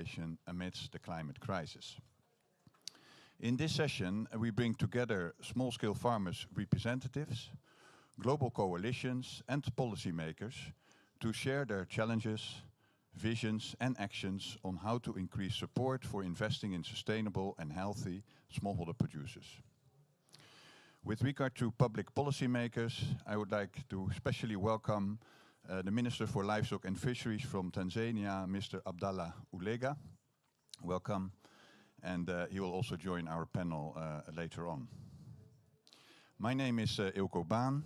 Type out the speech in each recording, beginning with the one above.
situation amidst the climate crisis. In this session, we bring together small-scale farmers' representatives, global coalitions and policymakers to share their challenges, visions and actions on how to increase support for investing in sustainable and healthy smallholder producers. With regard to public policymakers, I would like to especially welcome the Minister for Livestock and Fisheries from Tanzania, Mr. Abdallah Ulega. Welcome. And he will also join our panel later on. My name is Ilko Baan.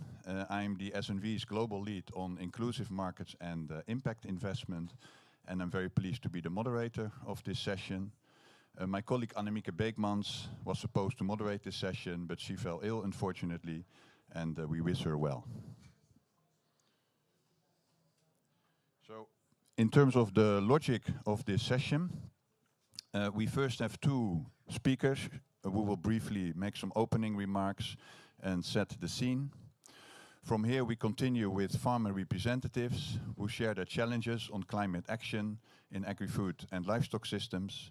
I'm the SNV's global lead on inclusive markets and impact investment, and I'm very pleased to be the moderator of this session. My colleague Annemieke Beekmans was supposed to moderate this session, but she fell ill, unfortunately, and we wish her well. So, in terms of the logic of this session, we first have two speakers who will briefly make some opening remarks and set the scene. From here we continue with farmer representatives who share their challenges on climate action in agri-food and livestock systems.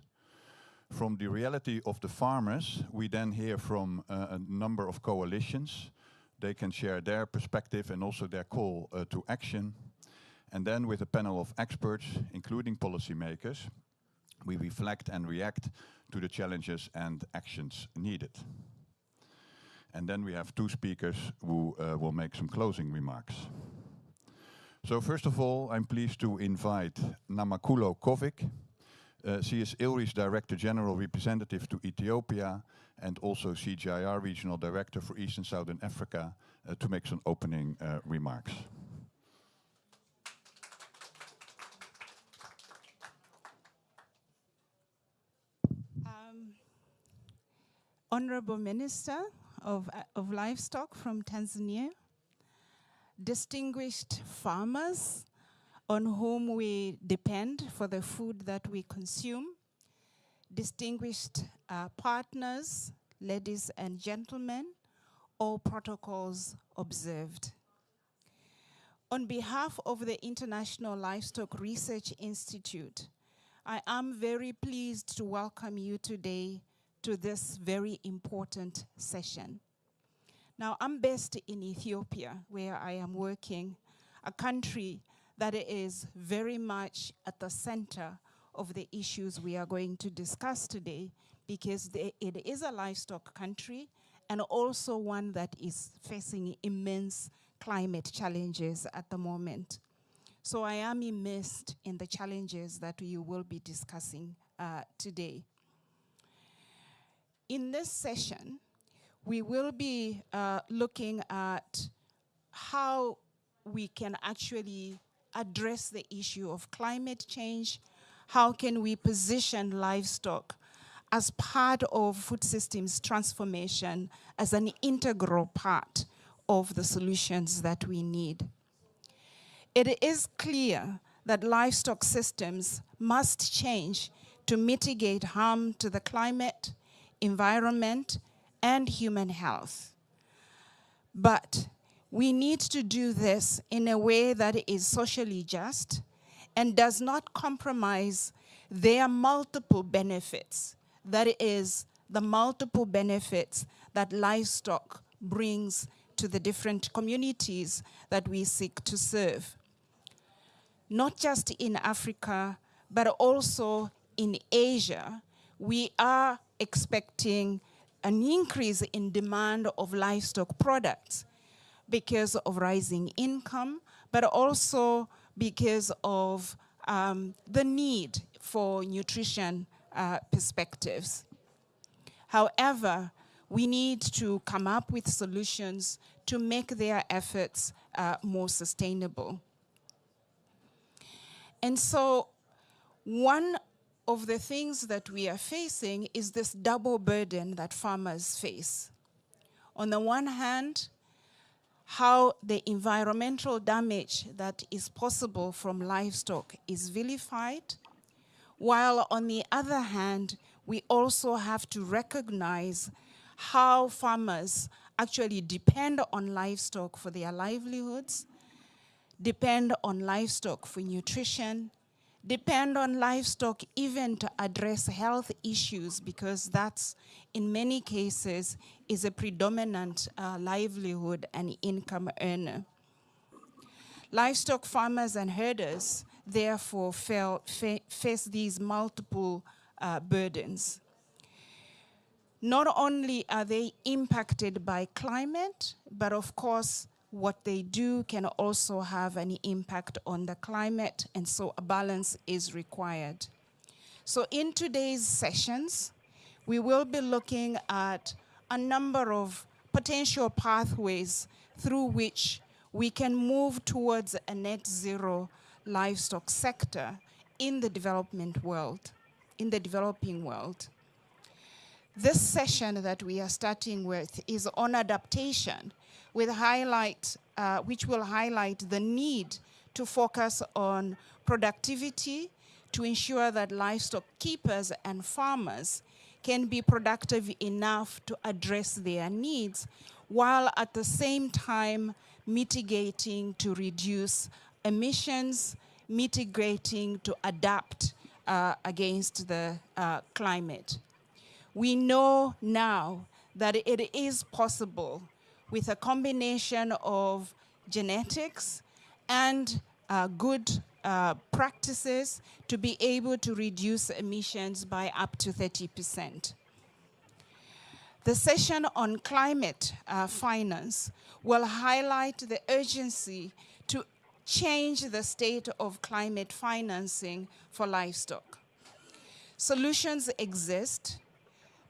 From the reality of the farmers, we then hear from a number of coalitions. They can share their perspective and also their call to action. And then with a panel of experts, including policymakers, we reflect and react to the challenges and actions needed. And then we have two speakers who will make some closing remarks. So first of all, I'm pleased to invite Namakulo Kovic. She is ILRI's Director General Representative to Ethiopia and also CGIAR Regional Director for East and Southern Africa to make some opening remarks. Honorable Minister of Livestock from Tanzania, distinguished farmers on whom we depend for the food that we consume, distinguished partners, ladies and gentlemen, all protocols observed. On behalf of the International Livestock Research Institute, I am very pleased to welcome you today to this very important session. Now, I'm based in Ethiopia, where I am working, a country that is very much at the center of the issues we are going to discuss today, because it is a livestock country and also one that is facing immense climate challenges at the moment. So I am immersed in the challenges that you will be discussing today. In this session, we will be looking at how we can actually address the issue of climate change. How can we position livestock as part of food systems transformation, as an integral part of the solutions that we need? It is clear that livestock systems must change to mitigate harm to the climate, environment, and human health. But we need to do this in a way that is socially just and does not compromise their multiple benefits. That is, the multiple benefits that livestock brings to the different communities that we seek to serve. Not just in Africa, but also in Asia, we are expecting an increase in demand of livestock products because of rising income, but also because of the need for nutrition perspectives. However, we need to come up with solutions to make their efforts more sustainable. And so one of the things that we are facing is this double burden that farmers face. On the one hand, how the environmental damage that is possible from livestock is vilified, while on the other hand, we also have to recognize how farmers actually depend on livestock for their livelihoods, depend on livestock for nutrition, depend on livestock even to address health issues, because that's, in many cases, is a predominant livelihood and income earner. Livestock farmers and herders, therefore, face these multiple burdens. Not only are they impacted by climate, but of course, what they do can also have an impact on the climate, and so a balance is required. So in today's sessions, we will be looking at a number of potential pathways through which we can move towards a net zero livestock sector in the developing world. This session that we are starting with is on adaptation, with which will highlight the need to focus on productivity to ensure that livestock keepers and farmers can be productive enough to address their needs, while at the same time mitigating to reduce emissions, mitigating to adapt against the climate. We know now that it is possible, with a combination of genetics and good practices, to be able to reduce emissions by up to 30%. The session on climate finance will highlight the urgency to change the state of climate financing for livestock. Solutions exist,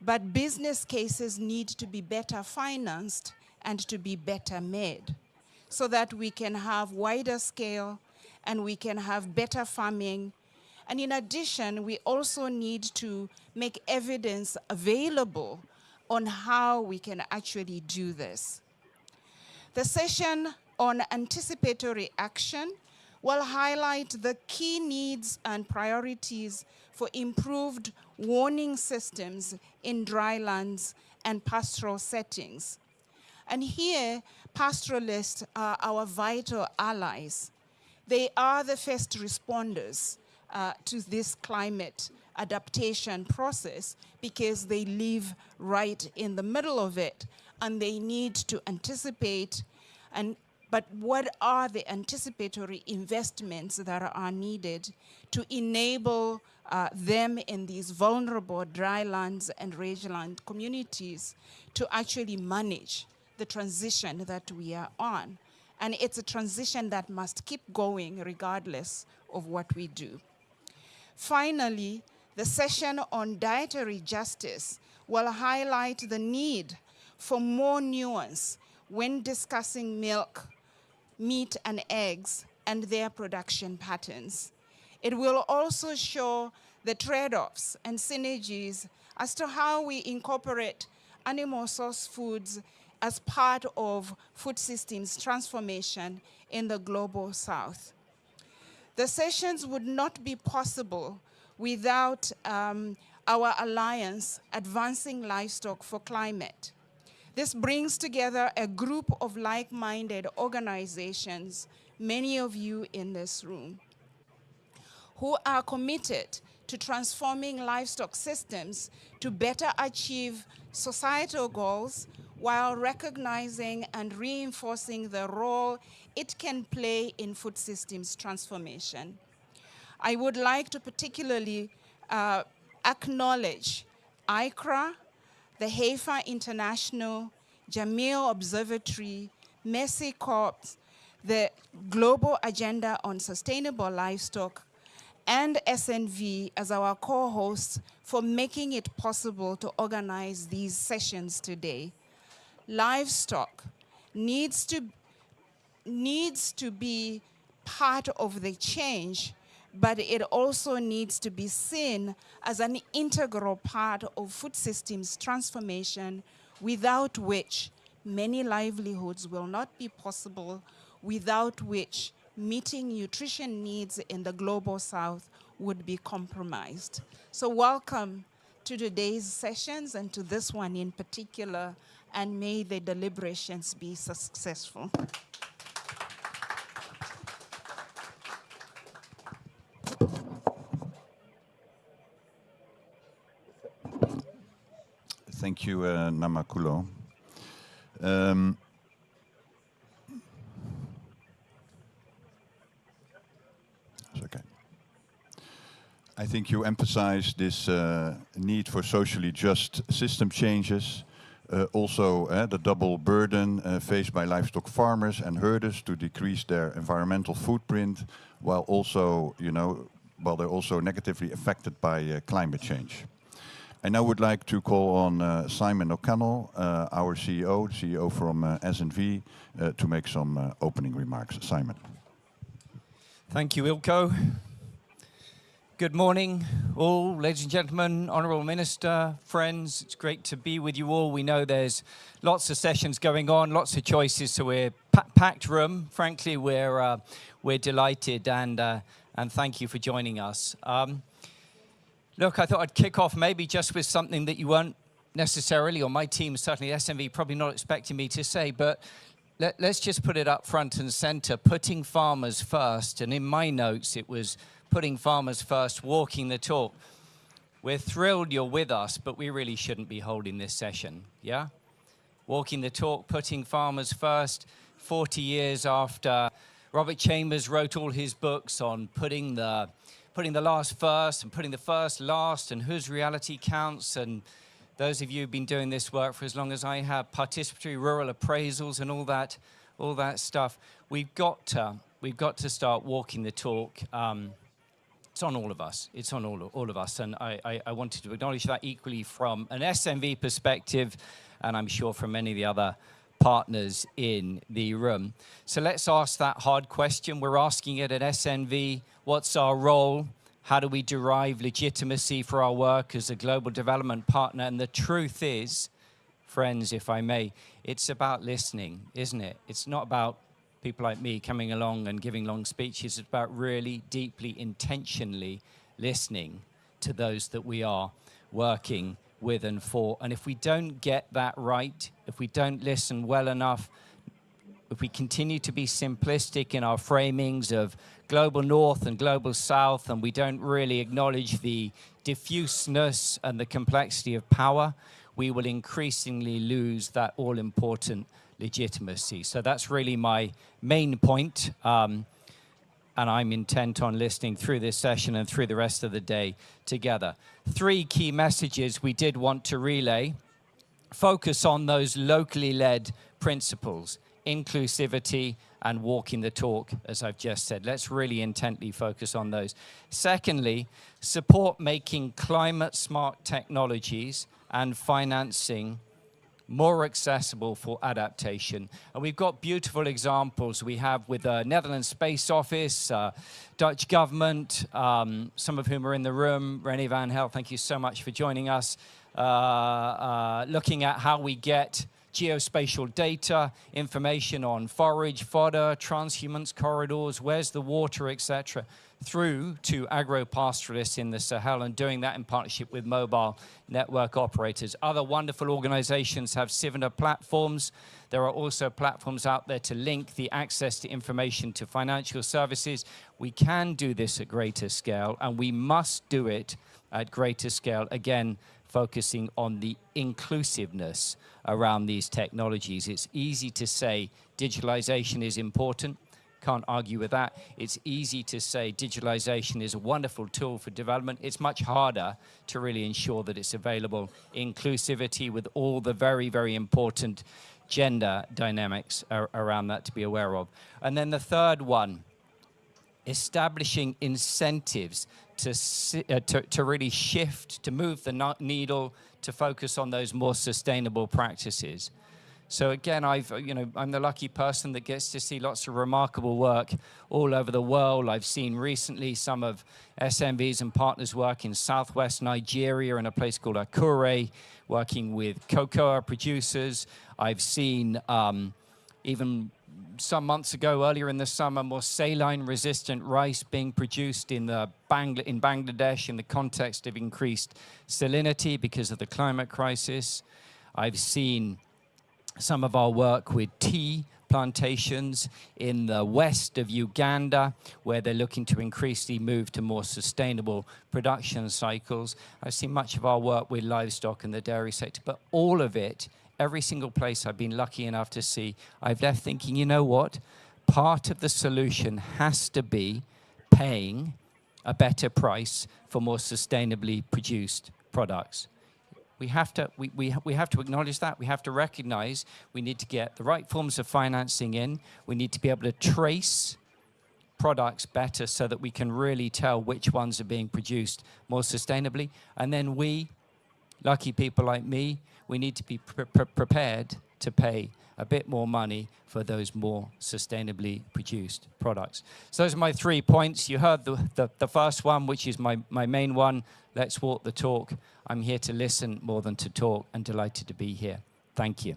but business cases need to be better financed and to be better made, so that we can have wider scale and we can have better farming. And in addition, we also need to make evidence available on how we can actually do this. The session on anticipatory action will highlight the key needs and priorities for improved warning systems in drylands and pastoral settings. And here, pastoralists are our vital allies. They are the first responders to this climate adaptation process, because they live right in the middle of it and they need to anticipate. But what are the anticipatory investments that are needed to enable them in these vulnerable drylands and rangeland communities to actually manage the transition that we are on? And it's a transition that must keep going regardless of what we do. Finally, the session on dietary justice will highlight the need for more nuance when discussing milk, meat, and eggs and their production patterns. It will also show the trade-offs and synergies as to how we incorporate animal source foods as part of food systems transformation in the global South. The sessions would not be possible without our alliance, Advancing Livestock for Climate. This brings together a group of like-minded organizations, many of you in this room, who are committed to transforming livestock systems to better achieve societal goals while recognizing and reinforcing the role it can play in food systems transformation. I would like to particularly acknowledge AGRA, the Heifer International, Jamil Observatory, Mercy Corps, the Global Agenda on Sustainable Livestock, and SNV as our co-hosts for making it possible to organize these sessions today. Livestock needs to be part of the change, but it also needs to be seen as an integral part of food systems transformation, without which many livelihoods will not be possible, without which meeting nutrition needs in the global South would be compromised. So welcome to today's sessions and to this one in particular, and may the deliberations be successful. Thank you, Namakulo. Okay. I think you emphasize this need for socially just system changes, also the double burden faced by livestock farmers and herders to decrease their environmental footprint, while also, while they're also negatively affected by climate change. I now would like to call on Simon O'Connell, our CEO from SNV, to make some opening remarks. Simon. Thank you, Ilko. Good morning, all, ladies and gentlemen, Honourable Minister, friends. It's great to be with you all. We know there's lots of sessions going on, lots of choices, so we're packed room. Frankly, we're delighted, and thank you for joining us. Look, I thought I'd kick off maybe just with something that you weren't necessarily, or my team, certainly SNV, probably not expecting me to say, but let's just put it up front and center, putting farmers first. And in my notes, it was putting farmers first, walking the talk. We're thrilled you're with us, but we really shouldn't be holding this session, yeah? Walking the talk, putting farmers first, 40 years after Robert Chambers wrote all his books on putting the last first and putting the first last and whose reality counts. And those of you who've been doing this work for as long as I have, participatory rural appraisals and all that stuff, we've got to start walking the talk. It's on all of us. It's on all of us. And I wanted to acknowledge that equally from an SNV perspective, and I'm sure from many of the other partners in the room. So let's ask that hard question. We're asking it at SNV. What's our role? How do we derive legitimacy for our work as a global development partner? And the truth is, friends, if I may, it's about listening, isn't it? It's not about people like me coming along and giving long speeches. It's about really deeply, intentionally listening to those that we are working with and for. And if we don't get that right, if we don't listen well enough, if we continue to be simplistic in our framings of global north and global south, and we don't really acknowledge the diffuseness and the complexity of power, we will increasingly lose that all-important legitimacy. So that's really my main point, and I'm intent on listening through this session and through the rest of the day together. 3 key messages we did want to relay. Focus on those locally led principles, inclusivity and walking the talk, as I've just said. Let's really intently focus on those. Secondly, support making climate-smart technologies and financing more accessible for adaptation. And we've got beautiful examples we have with the Netherlands Space Office, Dutch government, some of whom are in the room. René van Hel, thank you so much for joining us. Looking at how we get geospatial data, information on forage, fodder, transhumance corridors, where's the water, etc., through to agro-pastoralists in the Sahel, and doing that in partnership with mobile network operators. Other wonderful organizations have similar platforms. There are also platforms out there to link the access to information to financial services. We can do this at greater scale, and we must do it at greater scale, again, focusing on the inclusiveness around these technologies. It's easy to say digitalization is important. Can't argue with that. It's easy to say digitalization is a wonderful tool for development. It's much harder to really ensure that it's available. Inclusivity with all the very, very important gender dynamics around that to be aware of. And then the third one, establishing incentives to really shift, to move the needle, to focus on those more sustainable practices. So again, I'm the lucky person that gets to see lots of remarkable work all over the world. I've seen recently some of SMVs and partners work in southwest Nigeria in a place called Akure, working with cocoa producers. I've seen even some months ago, earlier in the summer, more saline-resistant rice being produced in Bangladesh in the context of increased salinity because of the climate crisis. I've seen some of our work with tea plantations in the west of Uganda, where they're looking to increasingly move to more sustainable production cycles. I've seen much of our work with livestock and the dairy sector, but all of it, every single place I've been lucky enough to see, I've left thinking, you know what? Part of the solution has to be paying a better price for more sustainably produced products. We have to acknowledge that. We have to recognize we need to get the right forms of financing in. We need to be able to trace products better so that we can really tell which ones are being produced more sustainably. And then we, lucky people like me, we need to be prepared to pay a bit more money for those more sustainably produced products. So those are my 3 points. You heard the first one, which is my main one. Let's walk the talk. I'm here to listen more than to talk, and delighted to be here. Thank you.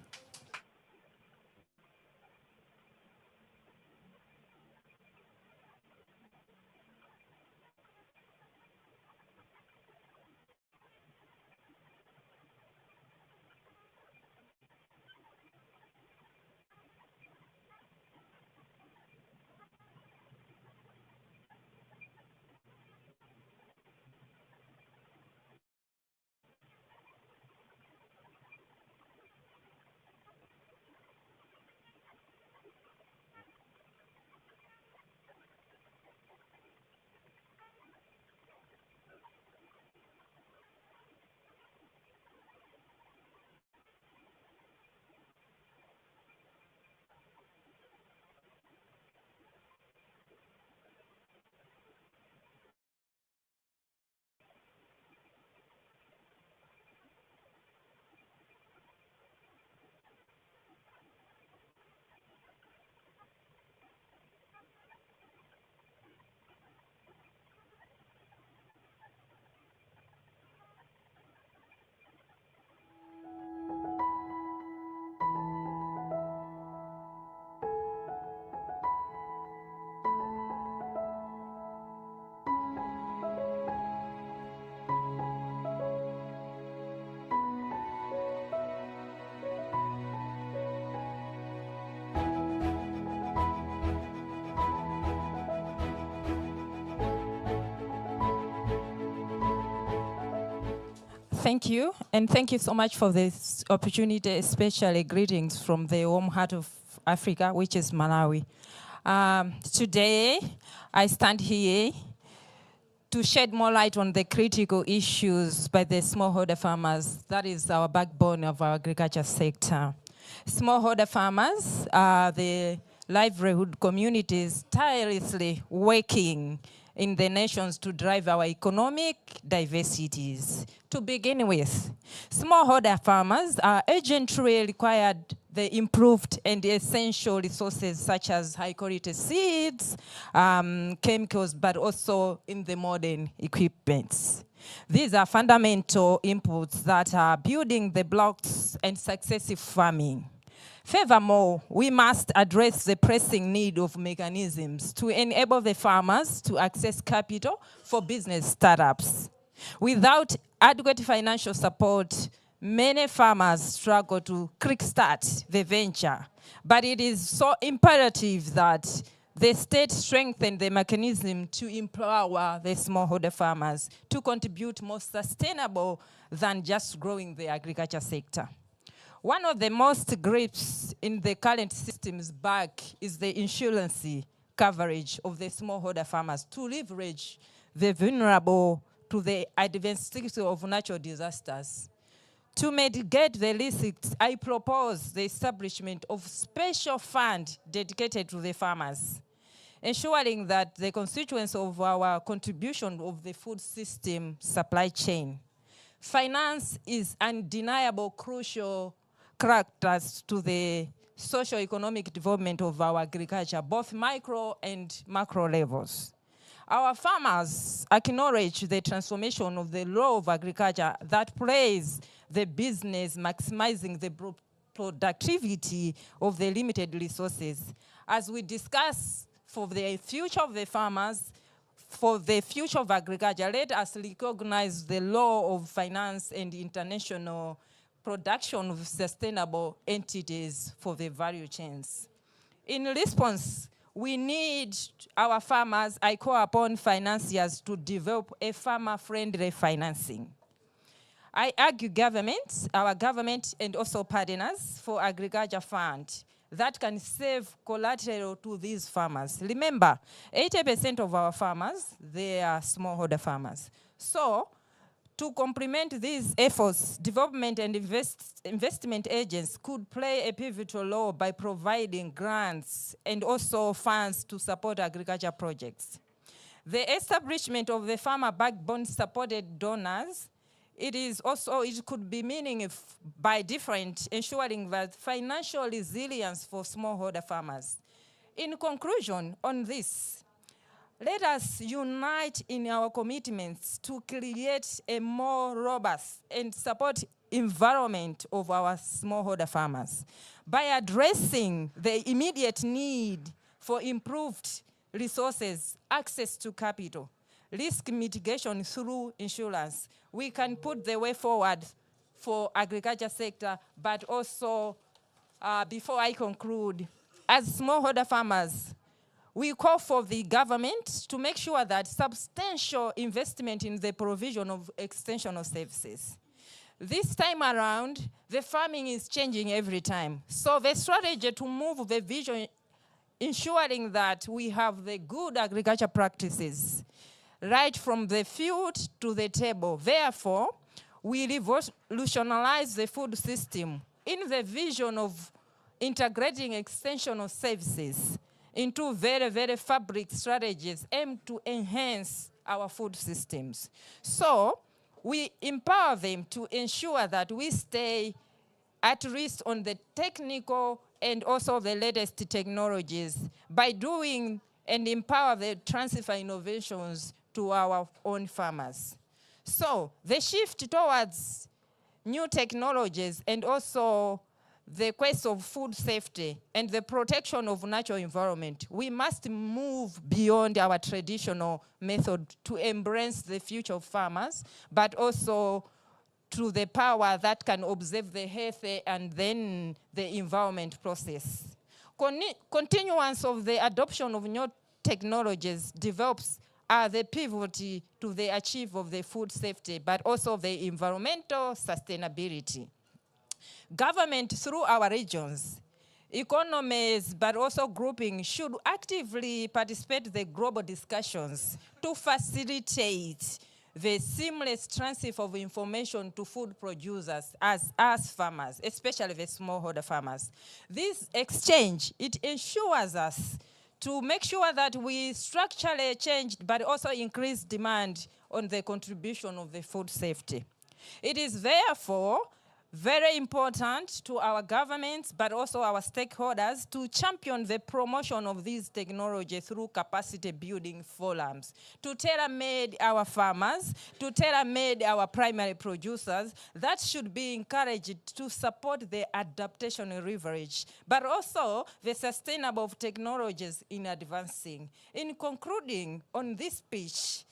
Thank you, and thank you so much for this opportunity, especially greetings from the home heart of Africa, which is Malawi. Today, I stand here to shed more light on the critical issues by the smallholder farmers. That is our backbone of our agriculture sector. Smallholder farmers are the livelihood communities tirelessly working in the nations to drive our economic diversities. To begin with, smallholder farmers are urgently required the improved and essential resources such as high-quality seeds, chemicals, but also in the modern equipments. These are fundamental inputs that are building the blocks and successive farming. Furthermore, we must address the pressing need of mechanisms to enable the farmers to access capital for business startups. Without adequate financial support, many farmers struggle to kickstart the venture. But it is so imperative that the state strengthen the mechanism to empower the smallholder farmers to contribute more sustainable than just growing the agriculture sector. One of the most grips in the current system's back is the insurance coverage of the smallholder farmers to leverage the vulnerable to the adversity of natural disasters. To mitigate the risks, I propose the establishment of special fund dedicated to the farmers, ensuring that the constituents of our contribution of the food system supply chain. Finance is undeniable crucial characters to the socio-economic development of our agriculture, both micro and macro levels. Our farmers acknowledge the transformation of the law of agriculture that plays the business maximizing the productivity of the limited resources. As we discuss for the future of the farmers, for the future of agriculture, let us recognize the law of finance and international production of sustainable entities for the value chains. In response, we need our farmers, I call upon financiers to develop a farmer-friendly financing. I argue governments, our government and also partners for agriculture fund that can save collateral to these farmers. Remember, 80% of our farmers, they are smallholder farmers. So, to complement these efforts, development and investment agents could play a pivotal role by providing grants and also funds to support agriculture projects. The establishment of the farmer backbone supported donors, it could be meaning by different, ensuring that financial resilience for smallholder farmers. In conclusion on this, let us unite in our commitments to create a more robust and support environment of our smallholder farmers by addressing the immediate need for improved resources, access to capital, risk mitigation through insurance. We can put the way forward for agriculture sector, but also, before I conclude, as smallholder farmers, we call for the government to make sure that substantial investment in the provision of extensional services. This time around, the farming is changing every time. So the strategy to move the vision, ensuring that we have the good agriculture practices, right from the field to the table. Therefore, we revolutionize the food system in the vision of integrating extensional services into very, very fabric strategies aimed to enhance our food systems. So we empower them to ensure that we stay at risk on the technical and also the latest technologies by doing and empower the transfer innovations to our own farmers. So the shift towards new technologies and also the quest of food safety and the protection of natural environment, we must move beyond our traditional method to embrace the future of farmers, but also to the power that can observe the health and then the environment process. Continuance of the adoption of new technologies develops the pivot to the achieve of the food safety, but also the environmental sustainability. Government through our regions, economies, but also grouping should actively participate in the global discussions to facilitate the seamless transfer of information to food producers as farmers, especially the smallholder farmers. This exchange, it ensures us to make sure that we structurally change, but also increase demand on the contribution of the food safety. It is therefore very important to our governments, but also our stakeholders, to champion the promotion of these technologies through capacity building forums, to tailor-made our farmers, to tailor-made our primary producers. That should be encouraged to support the adaptation and leverage, but also the sustainable technologies in advancing. In concluding on this speech,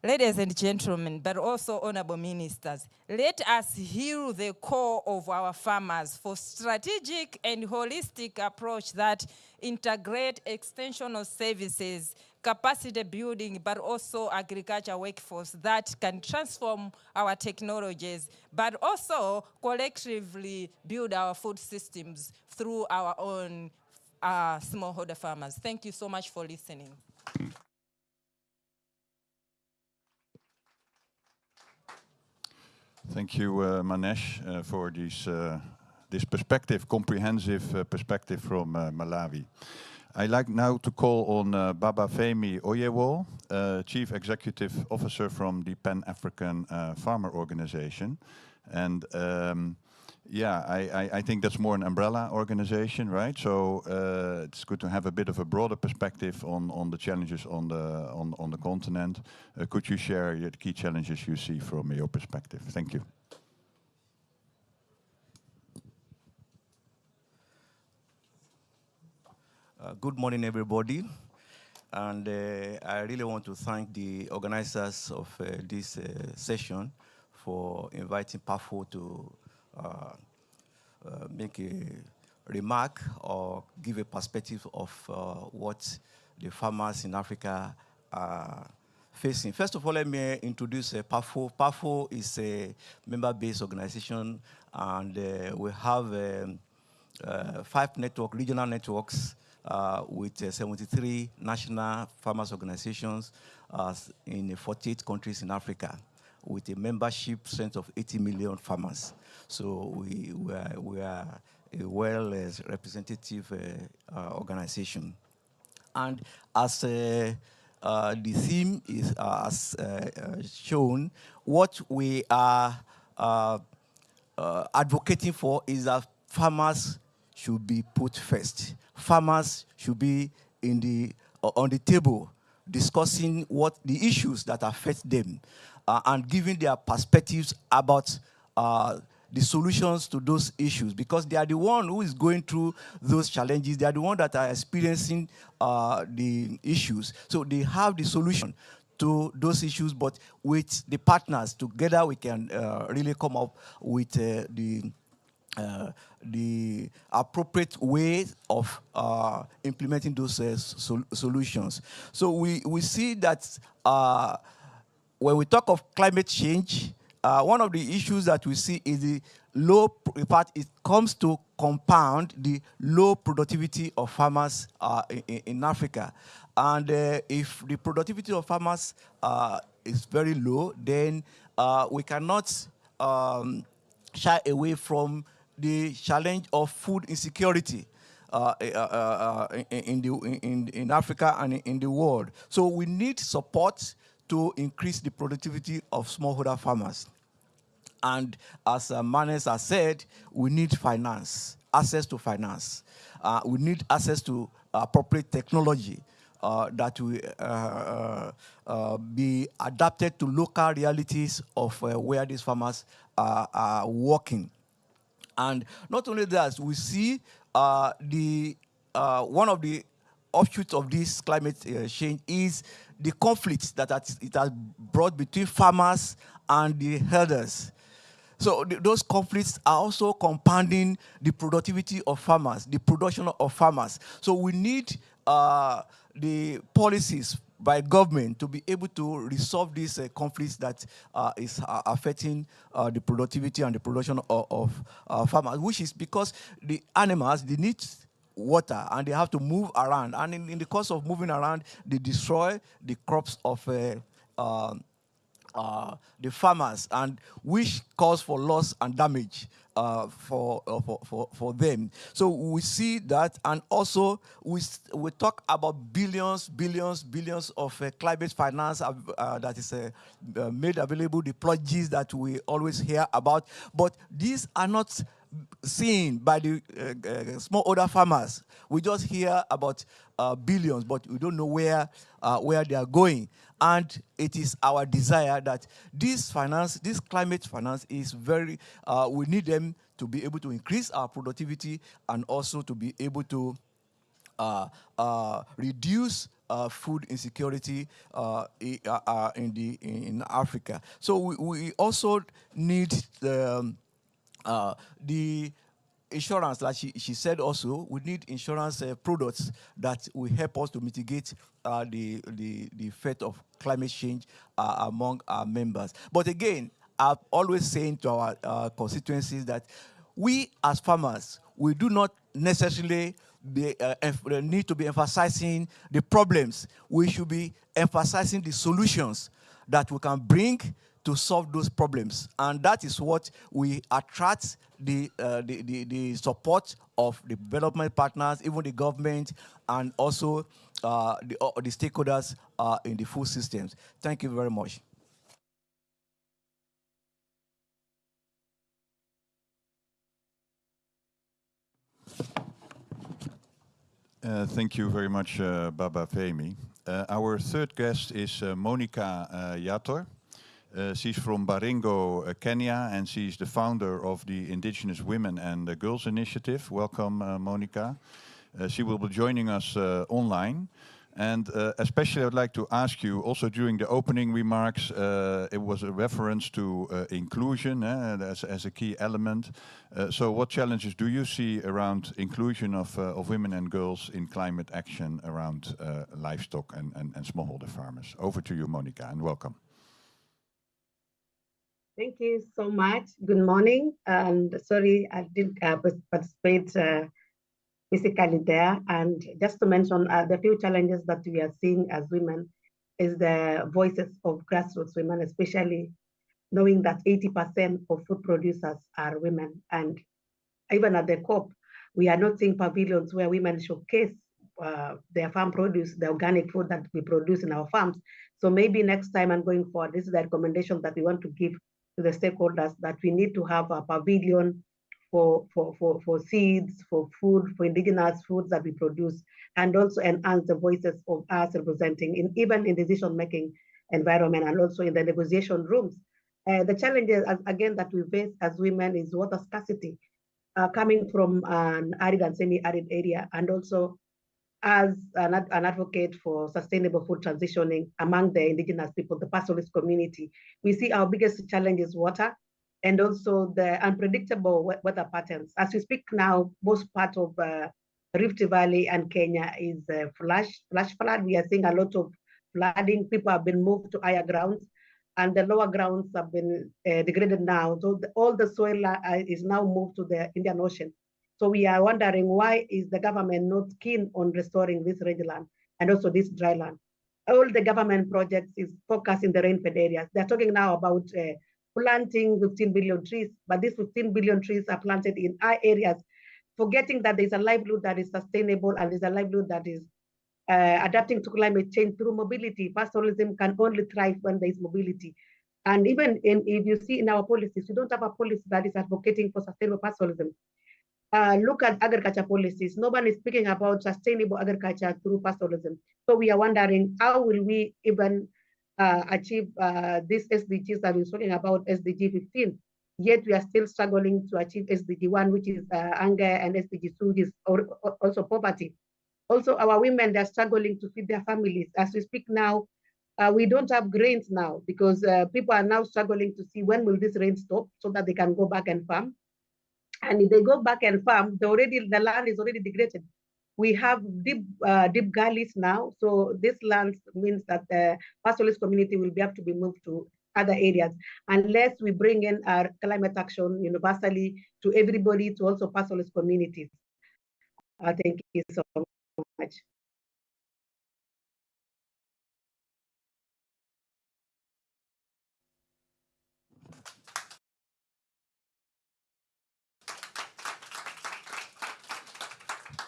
ladies and gentlemen, but also honorable ministers, let us hear the call of our farmers for strategic and holistic approach that integrate extensional services, capacity building, but also agriculture workforce that can transform our technologies, but also collectively build our food systems through our own smallholder farmers. Thank you so much for listening. Thank you, Manesh, for this perspective, comprehensive perspective from Malawi. I'd like now to call on Babafemi Oyewo, Chief Executive Officer from the Pan-African Farmer Organization. And yeah, I think that's more an umbrella organization, right? So it's good to have a bit of a broader perspective on the challenges on the continent. Could you share your key challenges you see from your perspective? Thank you. Good morning, everybody. And I really want to thank the organizers of this session for inviting PAFO to make a remark or give a perspective of what the farmers in Africa are facing. First of all, let me introduce PAFO. PAFO is a member-based organization, and we have 5 regional networks with 73 national farmers organizations in 48 countries in Africa, with a membership strength of 80 million farmers. So we are a well-representative organization. And as the theme is shown, what we are advocating for is that farmers should be put first. Farmers should be on the table discussing what the issues that affect them and giving their perspectives about the solutions to those issues, because they are the one who is going through those challenges. They are the one that are experiencing the issues. So they have the solution to those issues, but with the partners together, we can really come up with the appropriate way of implementing those solutions. So we see that when we talk of climate change, one of the issues that we see is the low, in fact, it comes to compound the low productivity of farmers in Africa. And if the productivity of farmers is very low, then we cannot shy away from the challenge of food insecurity in Africa and in the world. So we need support to increase the productivity of smallholder farmers. And as Manes has said, we need finance, access to finance. We need access to appropriate technology that will be adapted to local realities of where these farmers are working. And not only that, we see one of the offshoots of this climate change is the conflicts that it has brought between farmers and the herders. So those conflicts are also compounding the productivity of farmers, the production of farmers. So we need the policies by government to be able to resolve these conflicts that is affecting the productivity and the production of farmers, which is because the animals, they need water and they have to move around. And in the course of moving around, they destroy the crops of the farmers, and which cause for loss and damage for them. So we see that, and also we talk about billions of climate finance that is made available, the pledges that we always hear about, but these are not seen by the smallholder farmers. We just hear about billions, but we don't know where they are going. And it is our desire that this climate finance is very, we need them to be able to increase our productivity and also to be able to reduce food insecurity in Africa. So we also need the insurance, like she said also, we need insurance products that will help us to mitigate the effect of climate change among our members. But again, I'm always saying to our constituencies that we as farmers, we do not necessarily need to be emphasizing the problems. We should be emphasizing the solutions that we can bring to solve those problems. And that is what we attract the support of the development partners, even the government, and also the stakeholders in the food systems. Thank you very much. Thank you very much, Baba Femi. Our third guest is Monica Yator. She's from Baringo, Kenya, and she's the founder of the Indigenous Women and Girls Initiative. Welcome, Monica. She will be joining us online. And especially I would like to ask you, also during the opening remarks, it was a reference to inclusion as a key element. So what challenges do you see around inclusion of women and girls in climate action around livestock and smallholder farmers? Over to you, Monica, and welcome. Thank you so much. Good morning. And sorry, I didn't participate physically there. And just to mention the few challenges that we are seeing as women is the voices of grassroots women, especially knowing that 80% of food producers are women. And even at the COP, we are not seeing pavilions where women showcase their farm produce, the organic food that we produce in our farms. So maybe next time and going forward, this is the recommendation that we want to give to the stakeholders, that we need to have a pavilion for seeds, for food, for indigenous foods that we produce, and also enhance the voices of us representing even in decision-making environment and also in the negotiation rooms. The challenges, again, that we face as women is water scarcity, coming from an arid and semi-arid area, and also as an advocate for sustainable food transitioning among the indigenous people, the pastoralist community. We see our biggest challenge is water, and also the unpredictable weather patterns. As we speak now, most part of Rift Valley and Kenya is flash flood. We are seeing a lot of flooding. People have been moved to higher grounds, and the lower grounds have been degraded now. So all the soil is now moved to the Indian Ocean. So we are wondering, why is the government not keen on restoring this rangeland and also this dry land? All the government projects is focused in the rain-fed areas. They're talking now about planting 15 billion trees, but these 15 billion trees are planted in high areas, forgetting that there's a livelihood that is sustainable and there's a livelihood that is adapting to climate change through mobility. Pastoralism can only thrive when there is mobility. And even if you see in our policies, we don't have a policy that is advocating for sustainable pastoralism. Look at agriculture policies. No one is speaking about sustainable agriculture through pastoralism. So we are wondering, how will we even achieve these SDGs that we're talking about, SDG 15, yet we are still struggling to achieve SDG 1, which is hunger, and SDG 2, which is also poverty. Also, our women, they're struggling to feed their families. As we speak now, we don't have grains now because people are now struggling to see when will this rain stop so that they can go back and farm. And if they go back and farm, the land is already degraded. We have deep gullies now. So this land means that the pastoralist community will have to be moved to other areas, unless we bring in our climate action universally to everybody, to also pastoralist communities. Thank you so much.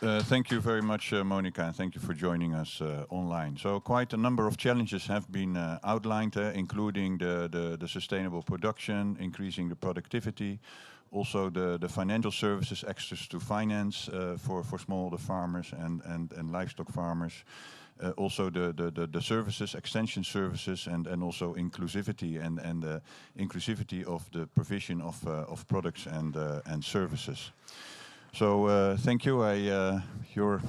Thank you very much, Monica, and thank you for joining us online. So quite a number of challenges have been outlined, including the sustainable production, increasing the productivity, also the financial services, access to finance for smallholder farmers and livestock farmers. Also the services, extension services, and also inclusivity and the inclusivity of the provision of products and services. So thank you. You're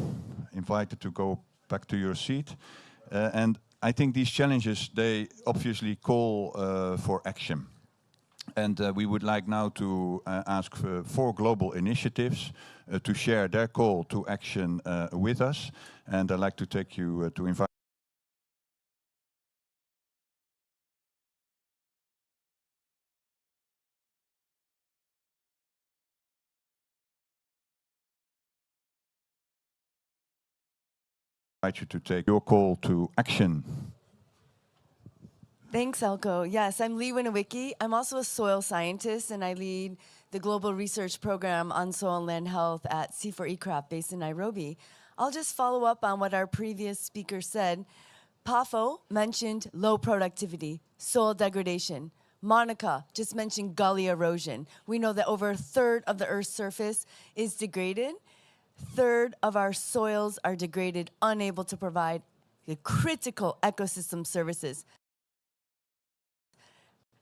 invited to go back to your seat. And I think these challenges, they obviously call for action. And we would like now to ask for 4 global initiatives to share their call to action with us. And I'd like to take you to invite you to take your call to action. Thanks, Elko. Yes, I'm Lee Winowicki. I'm also a soil scientist, and I lead the Global Research Program on Soil and Land Health at C4ECRAP based in Nairobi. I'll just follow up on what our previous speaker said. Pafo mentioned low productivity, soil degradation. Monica just mentioned gully erosion. We know that over a third of the Earth's surface is degraded. Third of our soils are degraded, unable to provide the critical ecosystem services.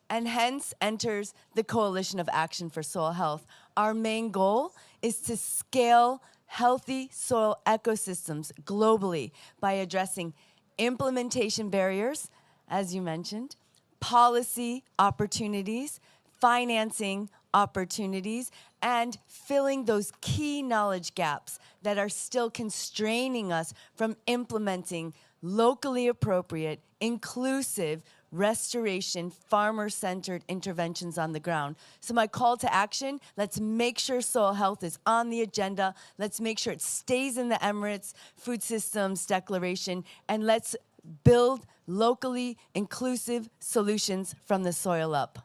And hence enters the Coalition of Action for Soil Health. Our main goal is to scale healthy soil ecosystems globally by addressing implementation barriers, as you mentioned, policy opportunities, financing opportunities, and filling those key knowledge gaps that are still constraining us from implementing locally appropriate, inclusive, restoration, farmer-centered interventions on the ground. So my call to action, let's make sure soil health is on the agenda. Let's make sure it stays in the Emirates Food Systems Declaration, and let's build locally inclusive solutions from the soil up.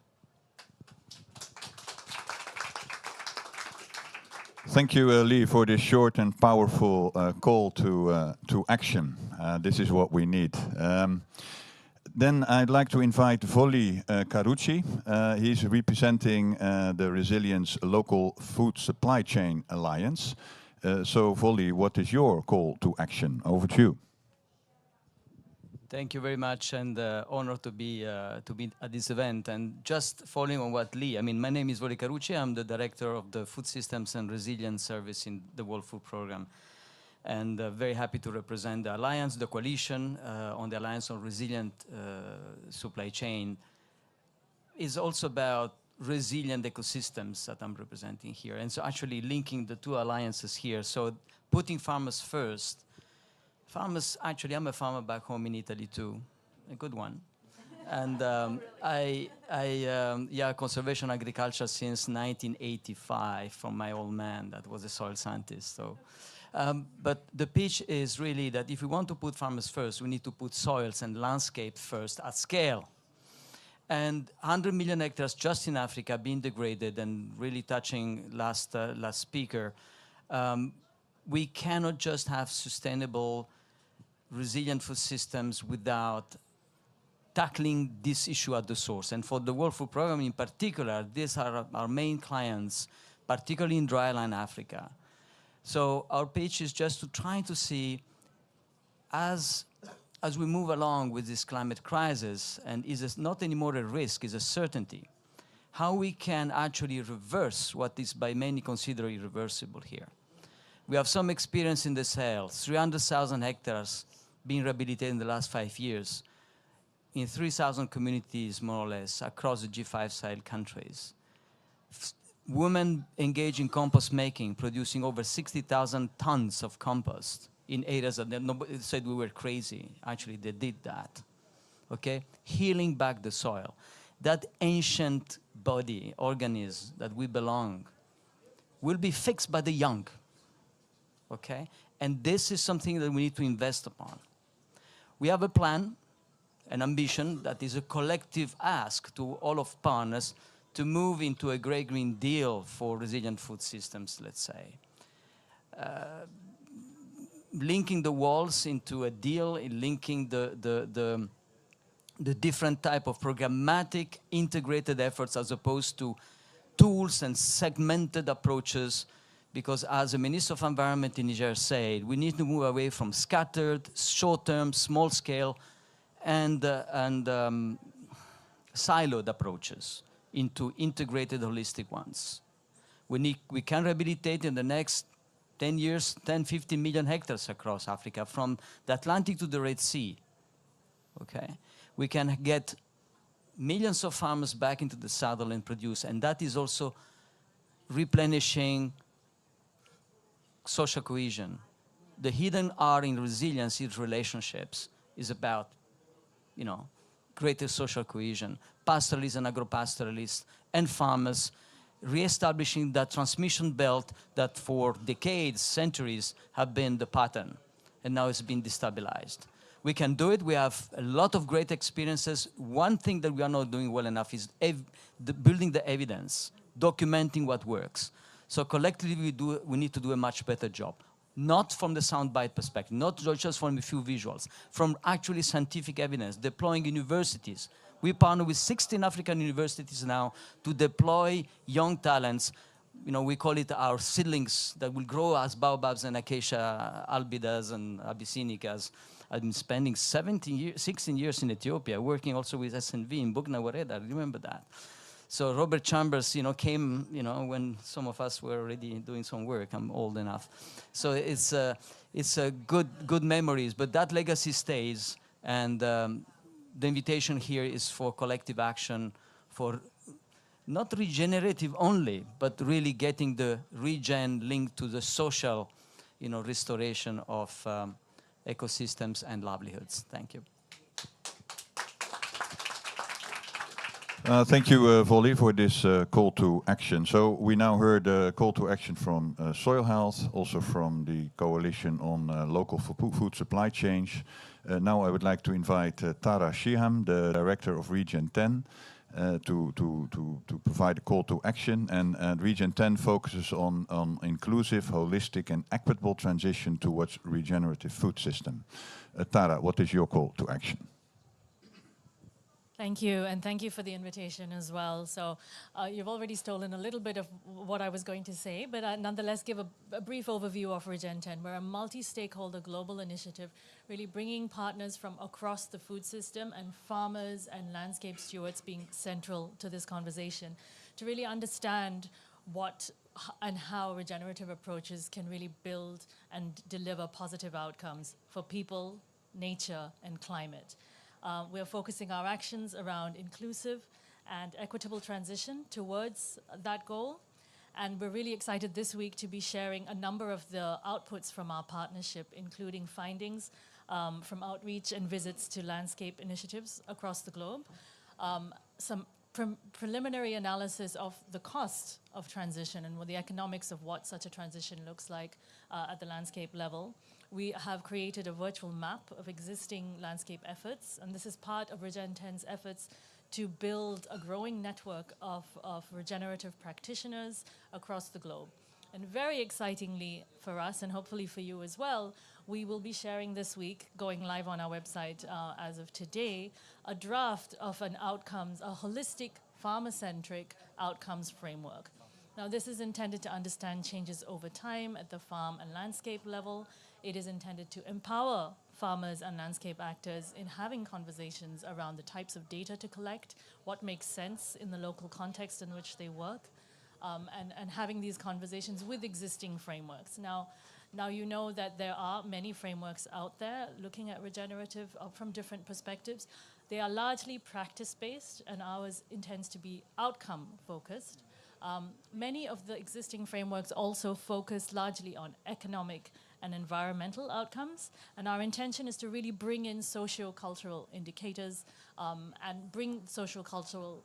Thank you, Lee, for this short and powerful call to action. This is what we need. Then I'd like to invite Volli Carucci. He's representing the Resilience Local Food Supply Chain Alliance. So, Volli, what is your call to action? Over to you. Thank you very much, and honored to be at this event. And just following on what Lee, I mean, my name is Volli Carucci. I'm the director of the Food Systems and Resilience Service in the World Food Programme, and very happy to represent the Alliance, the coalition on the Alliance on Resilient Supply Chain. Is also about resilient ecosystems that I'm representing here, and so actually linking the two alliances here. So putting farmers first. Farmers, actually, I'm a farmer back home in Italy too, a good one. And conservation agriculture since 1985 from my old man that was a soil scientist. So, but the pitch is really that if we want to put farmers first, we need to put soils and landscape first at scale. And 100 million hectares just in Africa being degraded, and really touching last speaker, we cannot just have sustainable resilient food systems without tackling this issue at the source. And for the World Food Programme in particular, these are our main clients, particularly in dryland Africa. So our pitch is just to try to see, as we move along with this climate crisis, and is not anymore a risk, is a certainty, how we can actually reverse what is by many considered irreversible here. We have some experience in the Sahel, 300,000 hectares being rehabilitated in the last 5 years in 3,000 communities, more or less, across the G5 Sahel countries. Women engaged in compost making, producing over 60,000 tons of compost in areas that nobody said we were crazy. Actually, they did that, okay? Healing back the soil. That ancient body, organism that we belong, will be fixed by the young, okay? And this is something that we need to invest upon. We have a plan, an ambition that is a collective ask to all of partners to move into a Great Green Deal for resilient food systems, let's say. Linking the walls into a deal, linking the different type of programmatic integrated efforts as opposed to tools and segmented approaches, because as the Minister of Environment in Niger said, we need to move away from scattered, short-term, small-scale, and siloed approaches into integrated, holistic ones. We can rehabilitate in the next 10 years, 10, 50 million hectares across Africa, from the Atlantic to the Red Sea, okay? We can get millions of farmers back into the saddle and produce, and that is also replenishing social cohesion. The hidden R in resilience is relationships, is about, you know, greater social cohesion, pastoralists and agro-pastoralists and farmers, re-establishing that transmission belt that for decades, centuries, have been the pattern, and now it's been destabilized. We can do it. We have a lot of great experiences. One thing that we are not doing well enough is building the evidence, documenting what works. So collectively, we need to do a much better job. Not from the soundbite perspective, not just from a few visuals, from actually scientific evidence, deploying universities. We partner with 16 African universities now to deploy young talents. You know, we call it our seedlings that will grow as baobabs and acacia albidas and abyssinicas. I've been spending 16 years in Ethiopia, working also with SNV in Bugna Wareda, remember that. So Robert Chambers, came, when some of us were already doing some work. I'm old enough. So it's a good memories, but that legacy stays. And the invitation here is for collective action, for not regenerative only, but really getting the regen linked to the social, restoration of ecosystems and livelihoods. Thank you. Thank you, Volley, for this call to action. So we now heard a call to action from Soil Health, also from the Coalition on Local Food Supply Chain. Now I would like to invite Tara Shiham, the Director of Region 10, to provide a call to action. And Region 10 focuses on inclusive, holistic and equitable transition towards regenerative food system. Tara, what is your call to action? Thank you, and thank you for the invitation as well. So you've already stolen a little bit of what I was going to say, but nonetheless give a brief overview of Regen 10. We're a multi-stakeholder global initiative, really bringing partners from across the food system and farmers and landscape stewards being central to this conversation to really understand what and how regenerative approaches can really build and deliver positive outcomes for people, nature, and climate. We're focusing our actions around inclusive and equitable transition towards that goal. And we're really excited this week to be sharing a number of the outputs from our partnership, including findings from outreach and visits to landscape initiatives across the globe, some preliminary analysis of the cost of transition and what the economics of what such a transition looks like at the landscape level. We have created a virtual map of existing landscape efforts, and this is part of Regen 10's efforts to build a growing network of regenerative practitioners across the globe. And very excitingly for us, and hopefully for you as well, we will be sharing this week, going live on our website as of today, a draft of a holistic, farmer-centric outcomes framework. Now, this is intended to understand changes over time at the farm and landscape level. It is intended to empower farmers and landscape actors in having conversations around the types of data to collect, what makes sense in the local context in which they work, and having these conversations with existing frameworks. Now you know that there are many frameworks out there looking at regenerative from different perspectives. They are largely practice-based, and ours intends to be outcome-focused. Many of the existing frameworks also focus largely on economic and environmental outcomes, and our intention is to really bring in socio-cultural indicators and bring social-cultural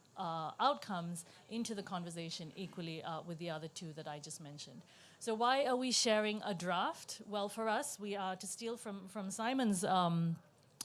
outcomes into the conversation equally with the other two that I just mentioned. So why are we sharing a draft? Well, for us, we are, to steal from Simon's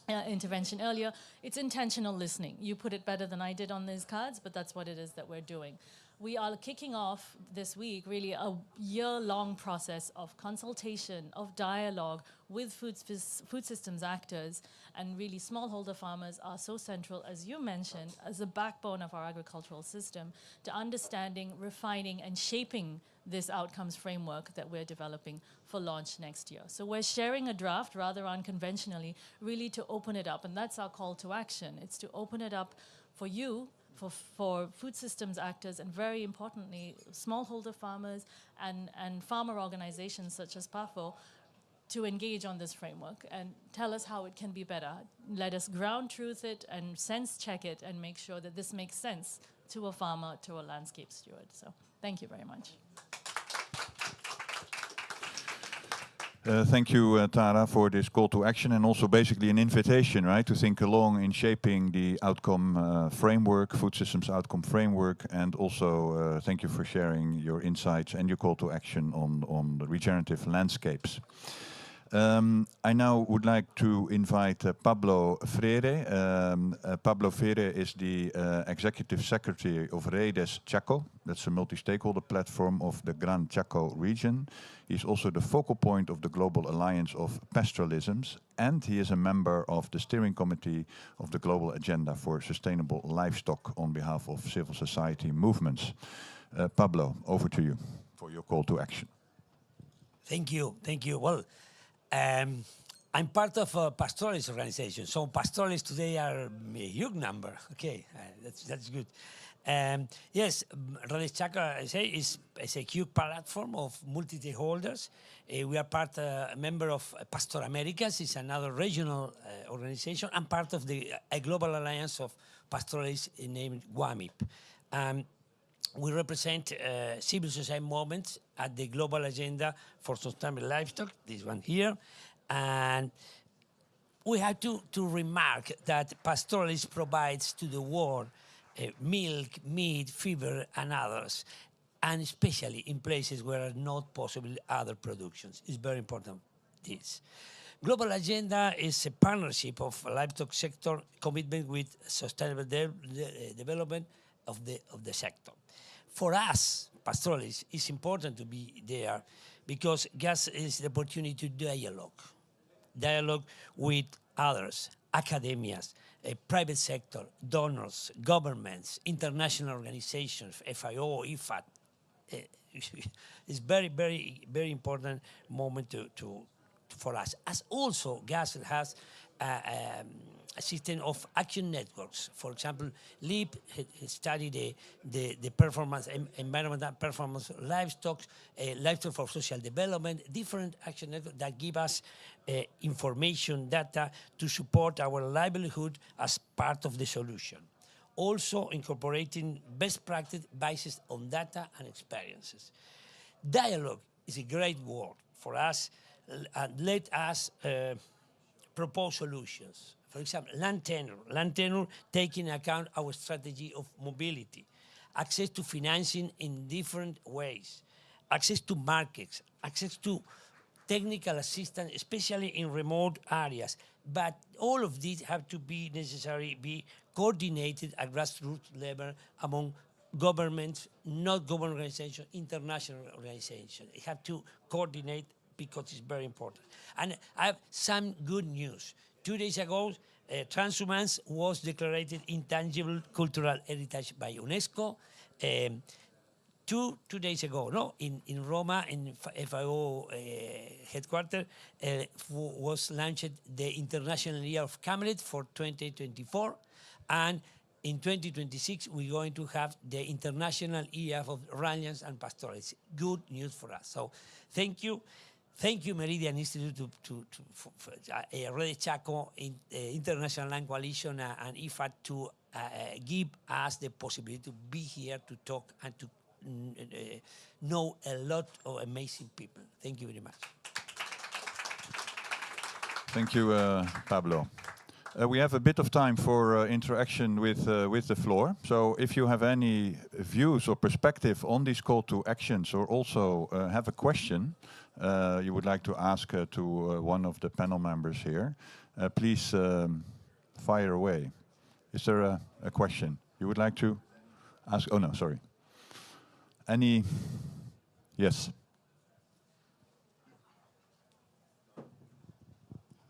intervention earlier, it's intentional listening. You put it better than I did on these cards, but that's what it is that we're doing. We are kicking off this week really a year-long process of consultation, of dialogue with food systems actors, and really smallholder farmers are so central, as you mentioned, as the backbone of our agricultural system to understanding, refining, and shaping this outcomes framework that we're developing for launch next year. So we're sharing a draft rather unconventionally, really to open it up, and that's our call to action. It's to open it up for you, for food systems actors, and very importantly, smallholder farmers and farmer organizations such as PAFO to engage on this framework and tell us how it can be better. Let us ground truth it and sense check it and make sure that this makes sense to a farmer, to a landscape steward. So thank you very much. Thank you, Tara, for this call to action, and also basically an invitation, right, to think along in shaping the outcome framework, food systems outcome framework, and also thank you for sharing your insights and your call to action on the regenerative landscapes. I now would like to invite Pablo Freire. Pablo Freire is the Executive Secretary of Redes Chaco. That's a multi-stakeholder platform of the Gran Chaco region. He's also the focal point of the Global Alliance of Pastoralisms, and he is a member of the steering committee of the Global Agenda for Sustainable Livestock on behalf of civil society movements. Pablo, over to you for your call to action. Thank you. Well, I'm part of a pastoralist organization, so pastoralists today are a huge number. Okay, that's good. Yes, Chakra, I say, is a huge platform of multi-stakeholders. We are a member of Pastor Americas, it's another regional organization, and part of a global alliance of pastoralists named WAMIP. We represent civil society movements at the global agenda for sustainable livestock, this one here. And we have to remark that pastoralists provides to the world milk, meat, fiber, and others, and especially in places where are not possible other productions. It's very important, this. Global Agenda is a partnership of livestock sector commitment with sustainable development of the sector. For us, pastoralists, it's important to be there because gas is the opportunity to dialogue with others, academias, private sector, donors, governments, international organizations, FIO, IFAD. It's very, very, very important moment for us. As also, gas has a system of action networks. For example, LEAP studied the performance, environmental performance of livestock, livestock for social development, different action networks that give us information, data to support our livelihood as part of the solution. Also incorporating best practice based on data and experiences. Dialogue is a great word for us, and let us propose solutions. For example, land tenure taking account our strategy of mobility, access to financing in different ways, access to markets, access to technical assistance, especially in remote areas. But all of these have to be be coordinated at grassroots level among governments, not government organizations, international organizations. They have to coordinate because it's very important. And I have some good news. 2 days ago, transhumance was declared intangible cultural heritage by UNESCO. Two days ago, no, in Roma, in FIO headquarters, was launched the International Year of Camelid for 2024, and in 2026 we're going to have the International Year of Ranchers and Pastoralists. Good news for us. So, thank you. Thank you, Meridian Institute, for Rede Chaco, International Land Coalition, and IFAD to give us the possibility to be here to talk and to know a lot of amazing people. Thank you very much. Thank you, Pablo. We have a bit of time for interaction with the floor. So if you have any views or perspective on these call to actions, or also have a question you would like to ask to one of the panel members here, please fire away. Is there a question you would like to ask? Oh, no, sorry. Any? Yes.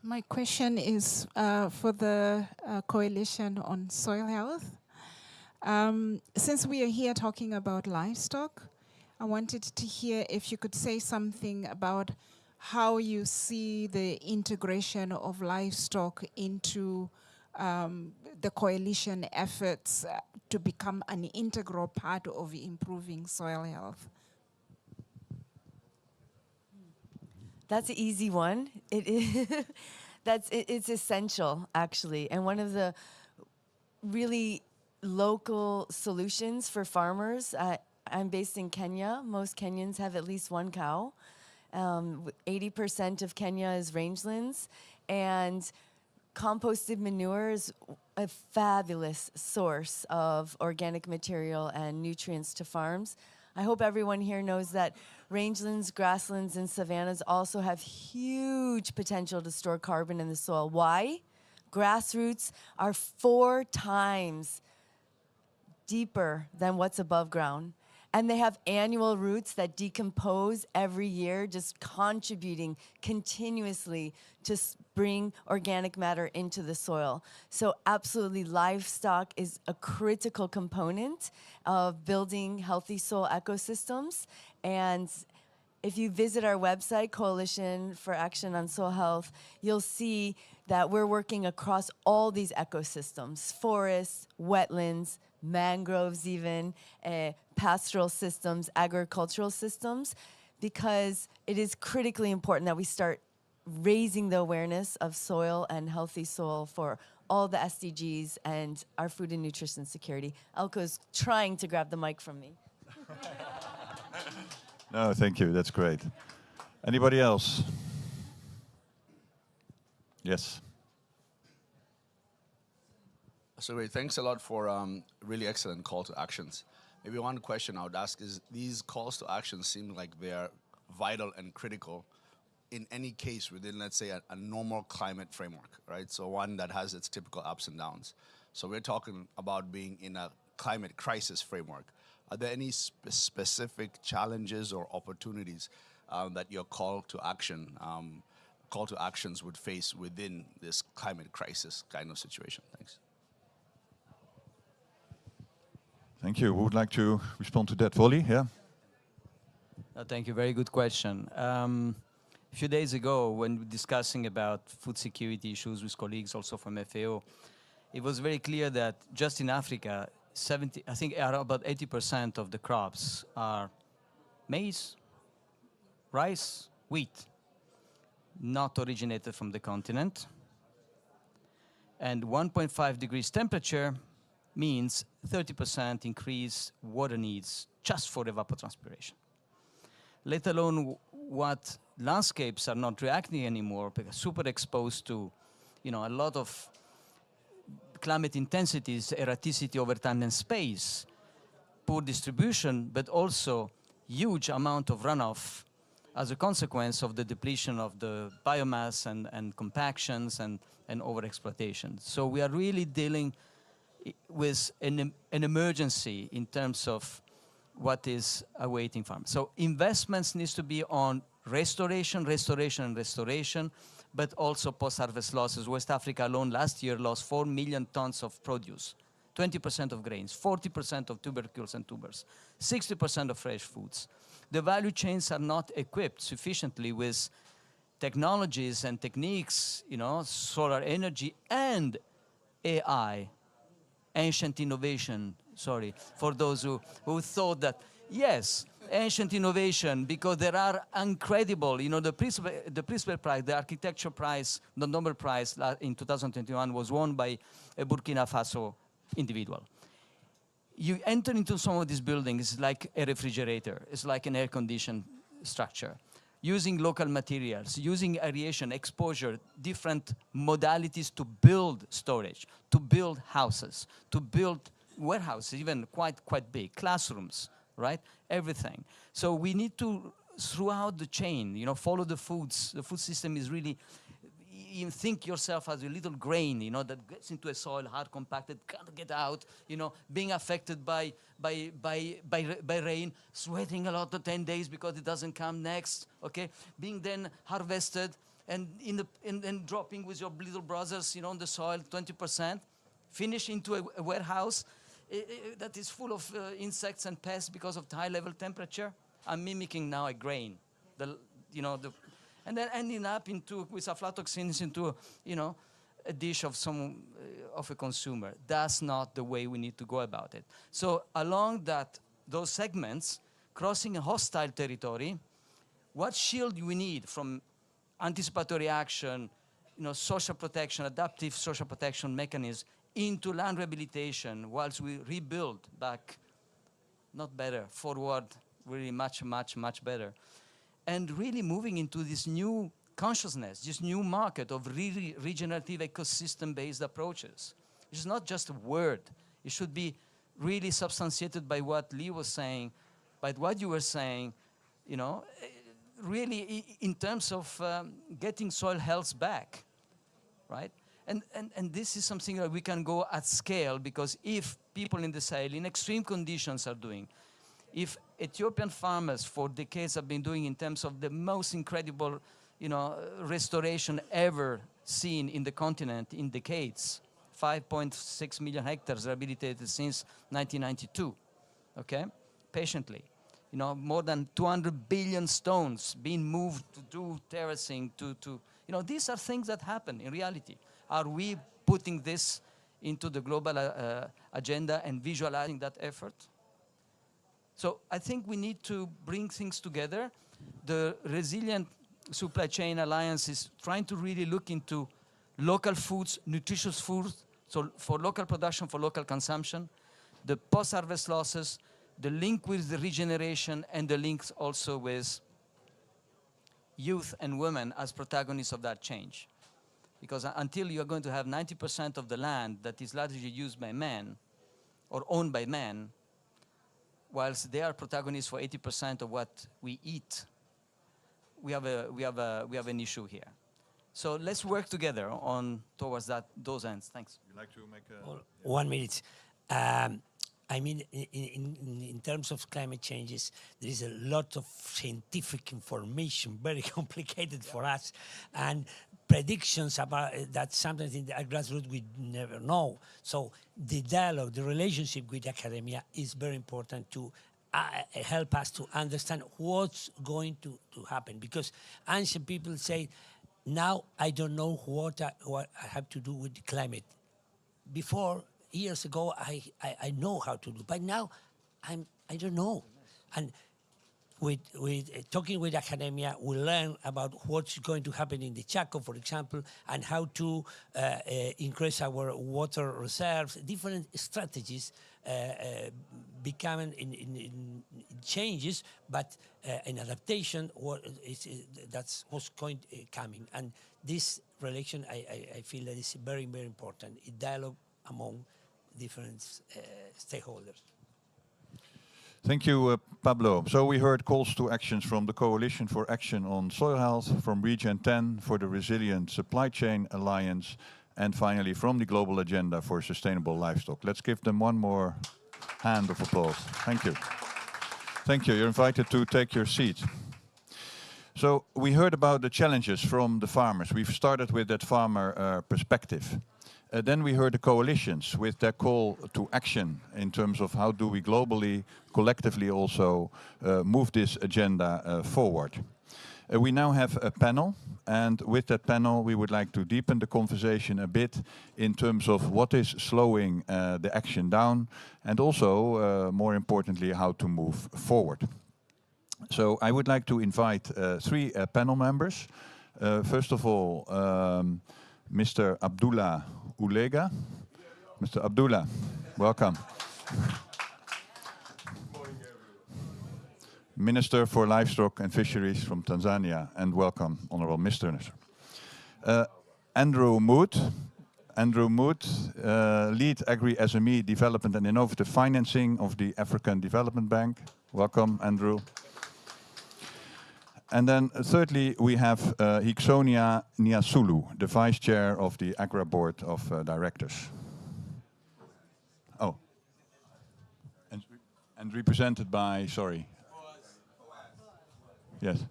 My question is for the Coalition on Soil Health. Since we are here talking about livestock, I wanted to hear if you could say something about how you see the integration of livestock into the coalition efforts to become an integral part of improving soil health. That's an easy one. It is it's essential, actually. And one of the really local solutions for farmers, I'm based in Kenya. Most Kenyans have at least one cow. 80% of Kenya is rangelands. And composted manure is a fabulous source of organic material and nutrients to farms. I hope everyone here knows that rangelands, grasslands, and savannas also have huge potential to store carbon in the soil. Why? Grassroots are 4 times deeper than what's above ground. And they have annual roots that decompose every year, just contributing continuously to bring organic matter into the soil. So absolutely, livestock is a critical component of building healthy soil ecosystems. And if you visit our website, Coalition for Action on Soil Health, you'll see that we're working across all these ecosystems, forests, wetlands, mangroves even, pastoral systems, agricultural systems, because it is critically important that we start raising the awareness of soil and healthy soil for all the SDGs and our food and nutrition security. Elko's trying to grab the mic from me. No, thank you. That's great. Anybody else? Yes. So great. Thanks a lot for really excellent call to actions. Maybe one question I would ask is, these calls to action seem like they are vital and critical in any case within, let's say, a normal climate framework, right? So one that has its typical ups and downs. So we're talking about being in a climate crisis framework. Are there any specific challenges or opportunities that your call to actions would face within this climate crisis kind of situation? Thanks. Thank you. Who would like to respond to that? Wally, yeah? Thank you. Very good question. A few days ago, when discussing about food security issues with colleagues also from FAO, it was very clear that just in Africa, I think about 80% of the crops are maize, rice, wheat, not originated from the continent. And 1.5 degrees temperature means 30% increase water needs just for evapotranspiration. Let alone what landscapes are not reacting anymore because super exposed to, a lot of climate intensities, erraticity over time and space, poor distribution, but also huge amount of runoff as a consequence of the depletion of the biomass and compactions and overexploitation. So we are really dealing with an emergency in terms of what is awaiting farmers. So investments needs to be on restoration, but also post-harvest losses. West Africa alone last year lost 4 million tons of produce, 20% of grains, 40% of tubercles and tubers, 60% of fresh foods. The value chains are not equipped sufficiently with technologies and techniques, solar energy and AI, ancient innovation, for those who thought that, yes, ancient innovation, because there are incredible, the Pritzker Prize, the architecture prize, the Nobel Prize in 2021 was won by a Burkina Faso individual. You enter into some of these buildings, it's like a refrigerator, it's like an air-conditioned structure, using local materials, using aeration, exposure, different modalities to build storage, to build houses, to build warehouses, even quite big, classrooms, right? Everything. So we need to, throughout the chain, follow the foods. The food system is really, you think yourself as a little grain, that gets into a soil, hard compacted, can't get out, being affected by rain, sweating a lot for 10 days because it doesn't come next, okay? Being then harvested and dropping with your little brothers, on the soil, 20%, finish into a warehouse that is full of insects and pests because of the high level temperature. I'm mimicking now a grain, and then ending up with aflatoxins into, a dish of a consumer. That's not the way we need to go about it. So along those segments, crossing a hostile territory, what shield we need from anticipatory action, social protection, adaptive social protection mechanisms into land rehabilitation whilst we rebuild back, not better, forward, really much better. And really moving into this new consciousness, this new market of regenerative ecosystem-based approaches. It's not just a word. It should be really substantiated by what Lee was saying, by what you were saying, really in terms of getting soil health back, right? And this is something that we can go at scale, because if people in the Sahel in extreme conditions are doing, if Ethiopian farmers for decades have been doing in terms of the most incredible, restoration ever seen in the continent in decades, 5.6 million hectares rehabilitated since 1992, okay, patiently, You know, more than 200 billion stones being moved to do terracing, you know, these are things that happen in reality. Are we putting this into the global agenda and visualizing that effort? So I think we need to bring things together. The Resilient Supply Chain Alliance is trying to really look into local foods, nutritious foods, so for local production, for local consumption, the post-harvest losses, the link with the regeneration, and the links also with youth and women as protagonists of that change. Because until you're going to have 90% of the land that is largely used by men or owned by men, whilst they are protagonists for 80% of what we eat, we have an issue here. So let's work together towards those ends. Thanks. You'd like to make a... 1 minute. I mean, in terms of climate changes, there is a lot of scientific information, very complicated for us, and predictions about that sometimes in the grassroots we never know. So the dialogue, the relationship with academia is very important to help us to understand what's going to happen. Because ancient people say, now I don't know what I have to do with the climate. Before, years ago, I know how to do, but now I don't know. And with talking with academia, we learn about what's going to happen in the Chaco, for example, and how to increase our water reserves. Different strategies becoming in changes, but in adaptation, that's what's coming. And this relation, I feel that is very, very important. A dialogue among different stakeholders. Thank you, Pablo. So we heard calls to actions from the Coalition for Action on Soil Health, from Region 10 for the Resilient Supply Chain Alliance, and finally from the Global Agenda for Sustainable Livestock. Let's give them one more hand of applause. Thank you. Thank you. You're invited to take your seat. So we heard about the challenges from the farmers. We've started with that farmer perspective. Then we heard the coalitions with their call to action in terms of how do we globally, collectively also move this agenda forward. We now have a panel, and with that panel we would like to deepen the conversation a bit in terms of what is slowing the action down, and also, more importantly, how to move forward. So I would like to invite three panel members. First of all, Mr. Abdallah Ulega. Mr. Abdallah, welcome. Minister for Livestock and Fisheries from Tanzania, and welcome, Honorable Mr. Andrew Mood. Andrew Mood, Lead Agri-SME Development and Innovative Financing of the African Development Bank. Welcome, Andrew. And then thirdly, we have Hixonia Niasulu, the Vice Chair of the AGRA Board of Directors. Oh. And represented by, sorry. Yes.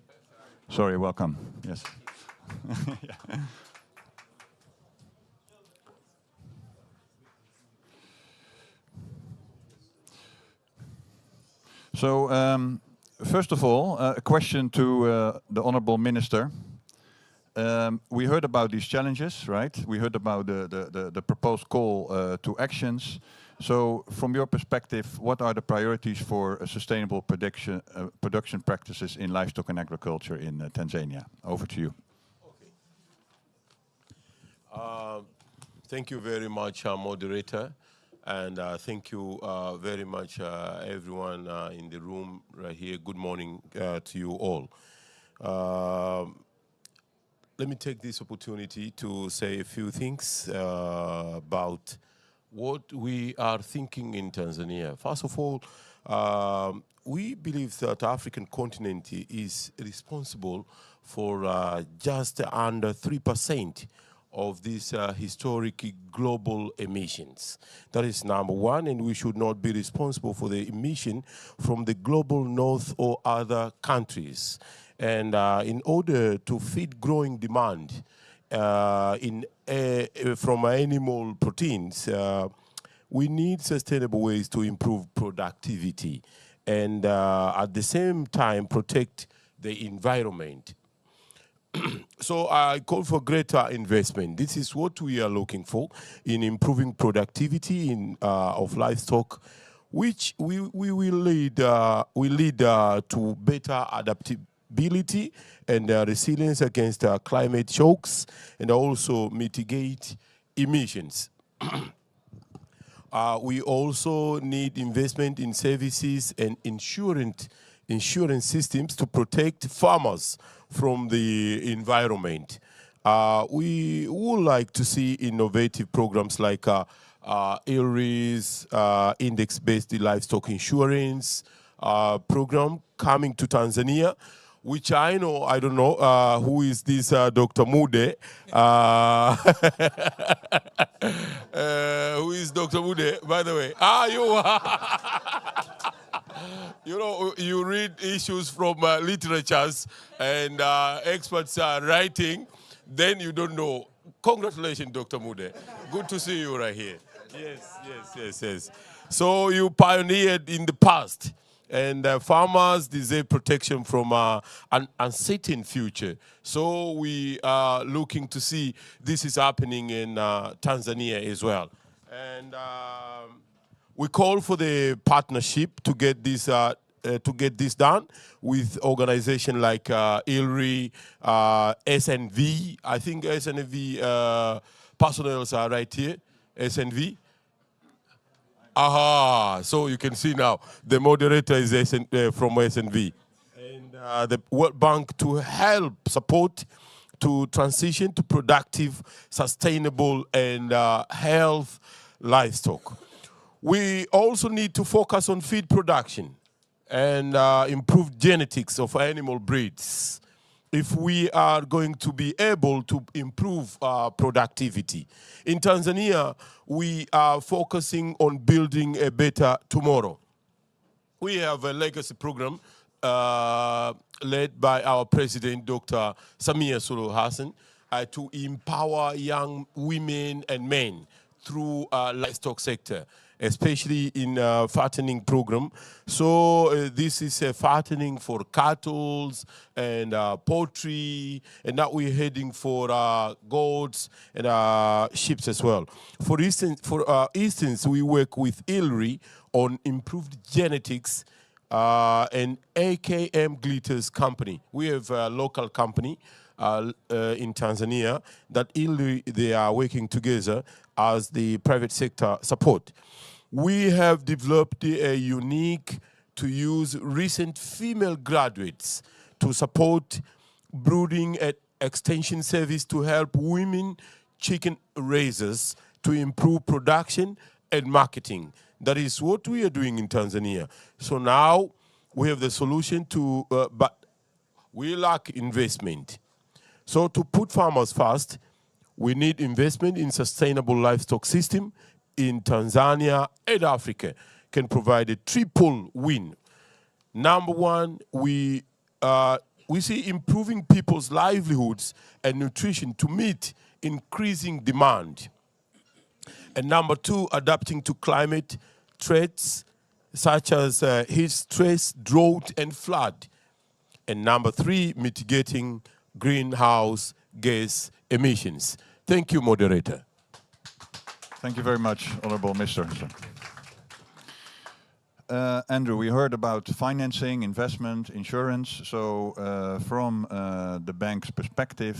Sorry, welcome. Yes. Yeah. So, first of all, a question to the Honourable Minister. We heard about these challenges, right? We heard about the proposed call to actions. So, from your perspective, what are the priorities for sustainable production practices in livestock and agriculture in Tanzania? Over to you. Okay. Thank you very much, moderator. And thank you very much, everyone in the room right here. Good morning to you all. Let me take this opportunity to say a few things about what we are thinking in Tanzania. First of all, we believe that the African continent is responsible for just under 3% of these historic global emissions. That is number one, and we should not be responsible for the emission from the global north or other countries. And in order to feed growing demand from animal proteins, we need sustainable ways to improve productivity. and at the same time protect the environment. So I call for greater investment. This is what we are looking for in improving productivity of livestock, which will lead to better adaptability and resilience against climate shocks, and also mitigate emissions. We also need investment in services and insurance systems to protect farmers from the environment. We would like to see innovative programs like ILRI's index-based livestock insurance program coming to Tanzania, which I don't know, who is this Dr. Mude? Who is Dr. Mude, by the way? You know, you read issues from literatures and experts are writing, then you don't know. Congratulations, Dr. Mude. Good to see you right here. Yes. So you pioneered in the past, and farmers deserve protection from an uncertain future. So we are looking to see this is happening in Tanzania as well. And we call for the partnership to get this done with organizations like ILRI, SNV. I think SNV personnel are right here. SNV. Aha! So you can see now the moderator is from SNV, and the World Bank to help support to transition to productive, sustainable, and health livestock. We also need to focus on feed production and improve genetics of animal breeds if we are going to be able to improve productivity. In Tanzania, we are focusing on building a better tomorrow. We have a legacy program led by our President, Dr. Samia Suluhu Hassan, to empower young women and men through livestock sector, especially in fattening program. So this is a fattening for cattle and poultry, and now we're heading for goats and sheep as well. For instance, we work with ILRI on improved genetics and AKM Glitters company. We have a local company in Tanzania that ILRI, they are working together as the private sector support. We have developed a unique to use recent female graduates to support brooding and extension service to help women chicken raisers to improve production and marketing. That is what we are doing in Tanzania. So now we have the solution to, but we lack investment. So to put farmers first, we need investment in sustainable livestock system in Tanzania and Africa can provide a triple win. Number one, we see improving people's livelihoods and nutrition to meet increasing demand. And number two, adapting to climate threats such as heat stress, drought, and flood. And number three, mitigating greenhouse gas emissions. Thank you, moderator. Thank you very much, Honorable Mr. Andrew, we heard about financing, investment, insurance. So from the bank's perspective,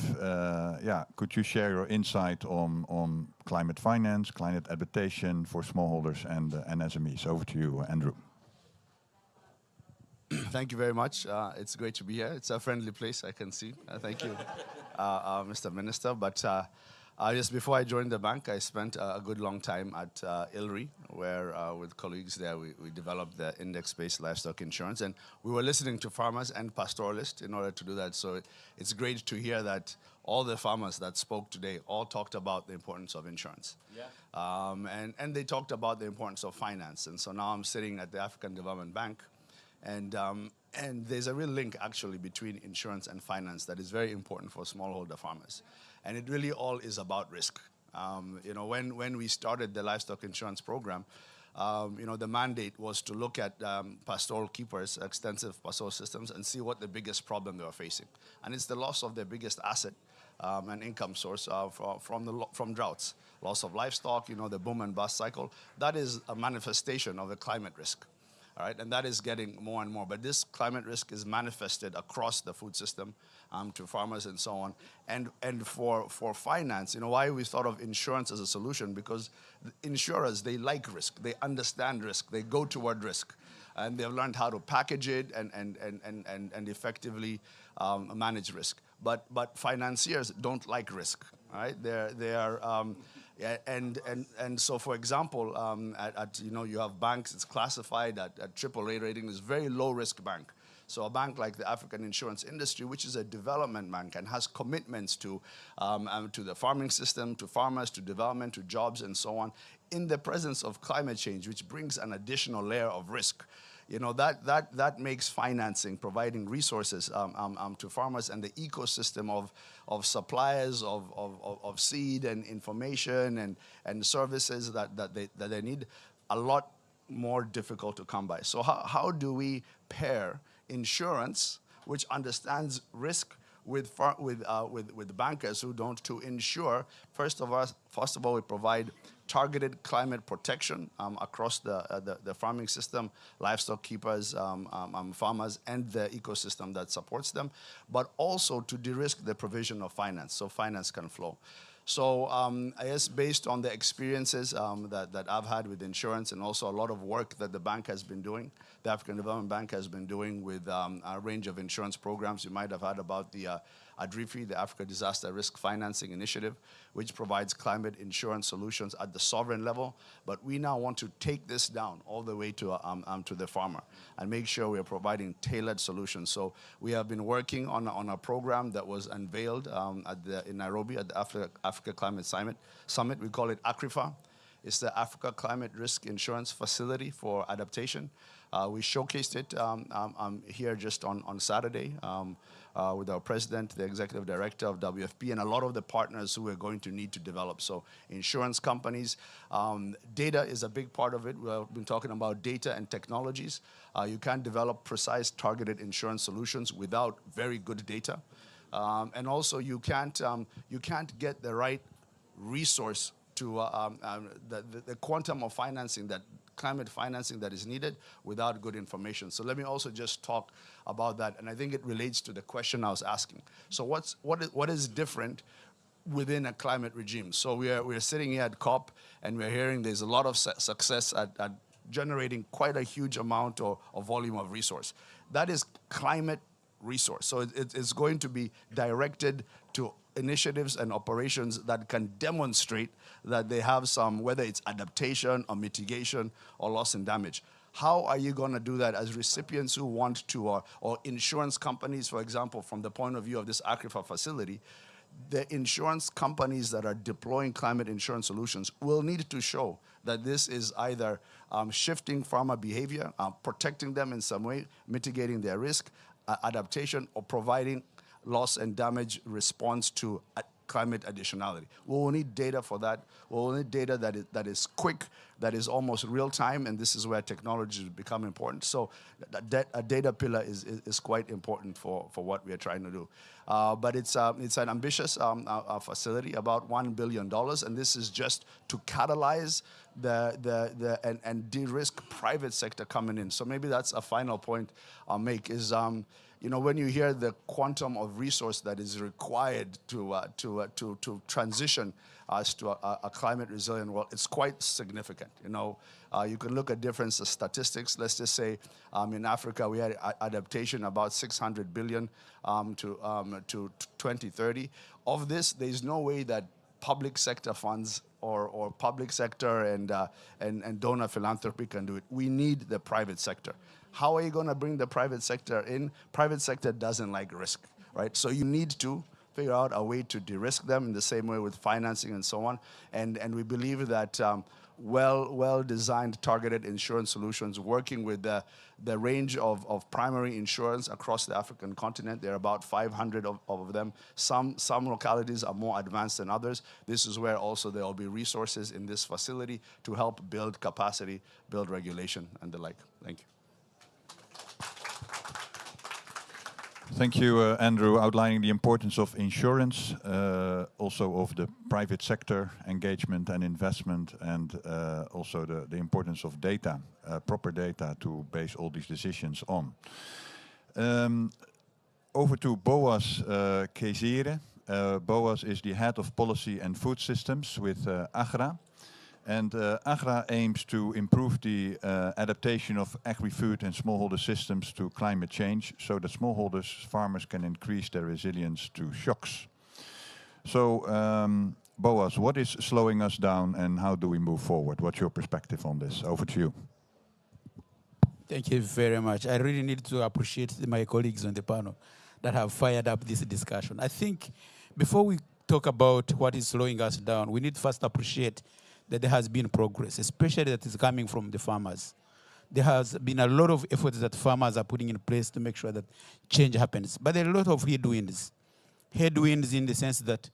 could you share your insight on climate finance, climate adaptation for smallholders and SMEs? Over to you, Andrew. Thank you very much. It's great to be here. It's a friendly place, I can see. Thank you, Mr. Minister. But just before I joined the bank, I spent a good long time at ILRI, where with colleagues there, we developed the index-based livestock insurance. And we were listening to farmers and pastoralists in order to do that. So it's great to hear that all the farmers that spoke today all talked about the importance of insurance. Yeah. And they talked about the importance of finance. And so now I'm sitting at the African Development Bank, and there's a real link, actually, between insurance and finance that is very important for smallholder farmers. And it really all is about risk. You know, when we started the livestock insurance program, the mandate was to look at pastoral keepers, extensive pastoral systems, and see what the biggest problem they were facing. And it's the loss of their biggest asset and income source from droughts. Loss of livestock, the boom and bust cycle. That is a manifestation of a climate risk. All right, and that is getting more and more. But this climate risk is manifested across the food system to farmers and so on. And for finance, why we thought of insurance as a solution, because insurers, they like risk. They understand risk. They go toward risk. And they've learned how to package it and effectively manage risk. But financiers don't like risk, right? They are and so, for example, you have banks. It's classified at AAA rating. It's very low risk bank. So a bank like the African insurance industry, which is a development bank and has commitments to the farming system, to farmers, to development, to jobs, and so on, in the presence of climate change, which brings an additional layer of risk. That makes financing, providing resources to farmers and the ecosystem of suppliers of seed and information and services that they need a lot more difficult to come by. So how do we pair insurance, which understands risk, with bankers who don't, to ensure, first of all, we provide targeted climate protection across the farming system, livestock keepers, farmers, and the ecosystem that supports them, but also to de-risk the provision of finance, so finance can flow. So I guess based on the experiences that I've had with insurance, and also a lot of work that the bank has been doing, the African Development Bank has been doing with a range of insurance programs. You might have heard about the ADRIFI, the Africa Disaster Risk Financing Initiative, which provides climate insurance solutions at the sovereign level. But we now want to take this down all the way to the farmer and make sure we are providing tailored solutions. So we have been working on a program that was unveiled in Nairobi at the Africa Climate Summit. We call it ACRIFA. It's the Africa Climate Risk Insurance Facility for Adaptation. We showcased it here just on Saturday with our president, the executive director of WFP, and a lot of the partners who we're going to need to develop. So insurance companies, data is a big part of it. We've been talking about data and technologies. You can't develop precise targeted insurance solutions without very good data. And also you can't get the right resource to the quantum of financing, that climate financing that is needed, without good information. So let me also just talk about that, and I think it relates to the question I was asking. So what is different within a climate regime? So we're sitting here at COP, and we're hearing there's a lot of success at generating quite a huge amount or volume of resource. That is climate resource. So it's going to be directed to initiatives and operations that can demonstrate that they have some, whether it's adaptation or mitigation or loss and damage. How are you going to do that as recipients who want to, or insurance companies, for example, from the point of view of this ACRIFA facility? The insurance companies that are deploying climate insurance solutions will need to show that this is either shifting farmer behavior, protecting them in some way, mitigating their risk, adaptation, or providing loss and damage response to climate additionality. We will need data for that. We will need data that is quick, that is almost real time, and this is where technology become important. So a data pillar is quite important for what we are trying to do. But it's an ambitious facility, about $1 billion, and this is just to catalyze and de-risk private sector coming in. So maybe that's a final point I'll make is, when you hear the quantum of resource that is required to transition us to a climate resilient world, it's quite significant. You can look at different statistics. Let's just say in Africa we had adaptation about 600 billion to 2030. Of this, there is no way that public sector funds or public sector and donor philanthropy can do it. We need the private sector. How are you going to bring the private sector in? Private sector doesn't like risk, right? So you need to figure out a way to de-risk them in the same way with financing and so on. And we believe that well-designed, targeted insurance solutions, working with the range of primary insurance across the African continent. There are about 500 of them. Some localities are more advanced than others. This is where also there will be resources in this facility to help build capacity, build regulation, and the like. Thank you. Thank you, Andrew, outlining the importance of insurance, also of the private sector engagement and investment, and also the importance of data, proper data to base all these decisions on. Over to Boaz Keizire. Boaz is the head of policy and food systems with AGRA. And AGRA aims to improve the adaptation of agri-food and smallholder systems to climate change so that smallholders, farmers can increase their resilience to shocks. So, Boaz, what is slowing us down and how do we move forward? What's your perspective on this? Over to you. Thank you very much. I really need to appreciate my colleagues on the panel that have fired up this discussion. I think before we talk about what is slowing us down, we need to first appreciate that there has been progress, especially that is coming from the farmers. There has been a lot of efforts that farmers are putting in place to make sure that change happens. But there are a lot of headwinds. Headwinds in the sense that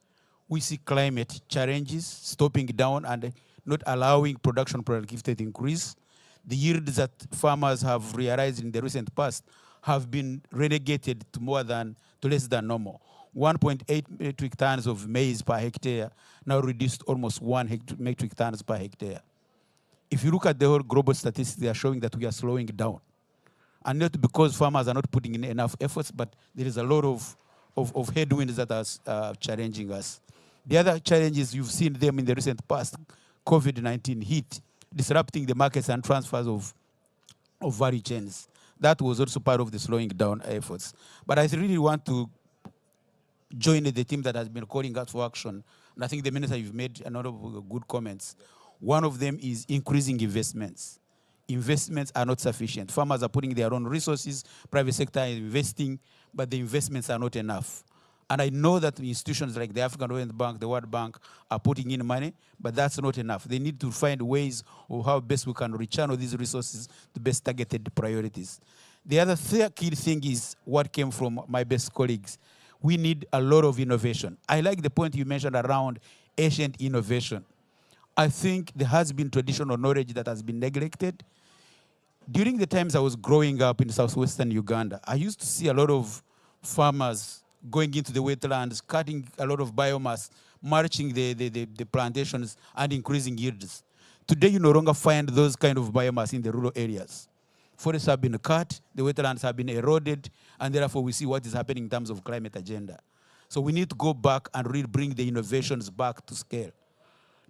we see climate challenges stopping down and not allowing production productivity to increase. The yields that farmers have realized in the recent past have been relegated to less than normal. 1.8 metric tons of maize per hectare, now reduced almost 1 metric tons per hectare. If you look at the whole global statistics, they are showing that we are slowing down. And not because farmers are not putting in enough efforts, but there is a lot of headwinds that are challenging us. The other challenges, you've seen them in the recent past, COVID-19 hit, disrupting the markets and transfers of value chains. That was also part of the slowing down efforts. But I really want to join the team that has been calling us for action. And I think the minister, you've made a lot of good comments. One of them is increasing investments. Investments are not sufficient. Farmers are putting their own resources, private sector is investing, but the investments are not enough. And I know that institutions like the African Development Bank, the World Bank are putting in money, but that's not enough. They need to find ways of how best we can rechannel these resources to best targeted priorities. The other key thing is what came from my best colleagues. We need a lot of innovation. I like the point you mentioned around ancient innovation. I think there has been traditional knowledge that has been neglected. During the times I was growing up in southwestern Uganda, I used to see a lot of farmers going into the wetlands, cutting a lot of biomass, mulching the plantations and increasing yields. Today you no longer find those kind of biomass in the rural areas. Forests have been cut, the wetlands have been eroded, and therefore we see what is happening in terms of climate agenda. So we need to go back and really bring the innovations back to scale,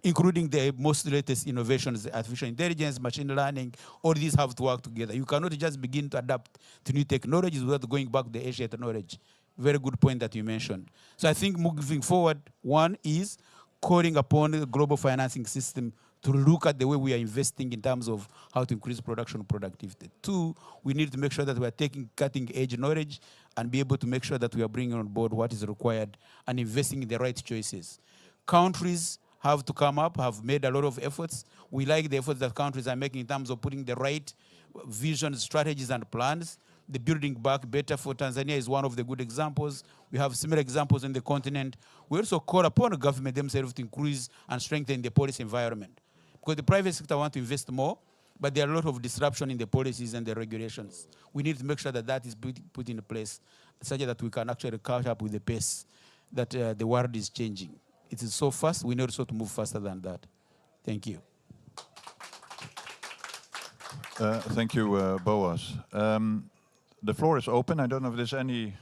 including the most latest innovations, artificial intelligence, machine learning. All these have to work together. You cannot just begin to adapt to new technologies without going back to the ancient knowledge. Very good point that you mentioned. So I think moving forward, one is calling upon the global financing system to look at the way we are investing in terms of how to increase production productivity. Two, we need to make sure that we are taking cutting-edge knowledge and be able to make sure that we are bringing on board what is required and investing in the right choices. Countries have to come up, have made a lot of efforts. We like the efforts that countries are making in terms of putting the right visions, strategies, and plans. The Building Back Better for Tanzania is one of the good examples. We have similar examples in the continent. We also call upon the government themselves to increase and strengthen the policy environment. Because the private sector wants to invest more, but there are a lot of disruption in the policies and the regulations. We need to make sure that that is put in place such that we can actually catch up with the pace that the world is changing. It is so fast, we need also to move faster than that. Thank you. Thank you, Boaz. The floor is open. I don't know if there's any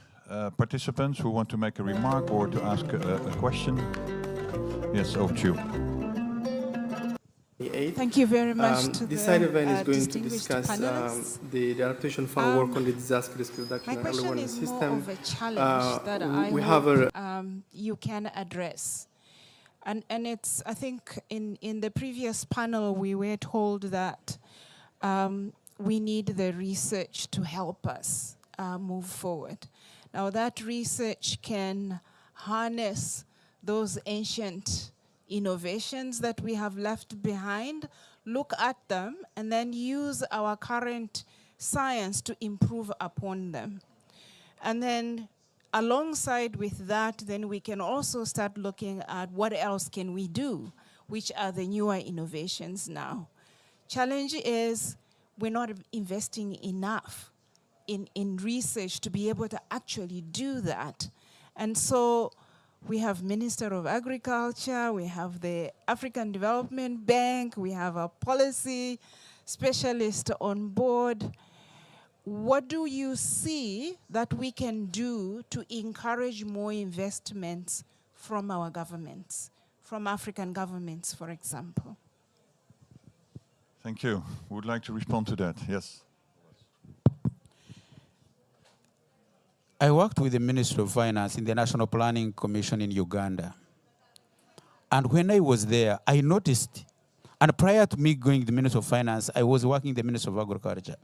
participants who want to make a remark or to ask a question. Yes, over to you. Thank you very much to this the side event is going to distinguished discuss the adaptation fund work on the disaster risk reduction and early warning system. My question is more of a challenge that I hope you can address. And it's, I think in the previous panel, we were told that we need the research to help us move forward. Now that research can harness those ancient innovations that we have left behind, look at them, and then use our current science to improve upon them. And then alongside with that, then we can also start looking at what else can we do, which are the newer innovations now. Challenge is we're not investing enough in research to be able to actually do that. And so we have Minister of Agriculture, we have the African Development Bank, we have a policy specialist on board. What do you see that we can do to encourage more investments from our governments, from African governments, for example? Thank you. Would like to respond to that? Yes. I worked with the Ministry of Finance in the National Planning Commission in Uganda. And when I was there, I noticed, and prior to me going to the Ministry of Finance, I was working in the Ministry of Agriculture.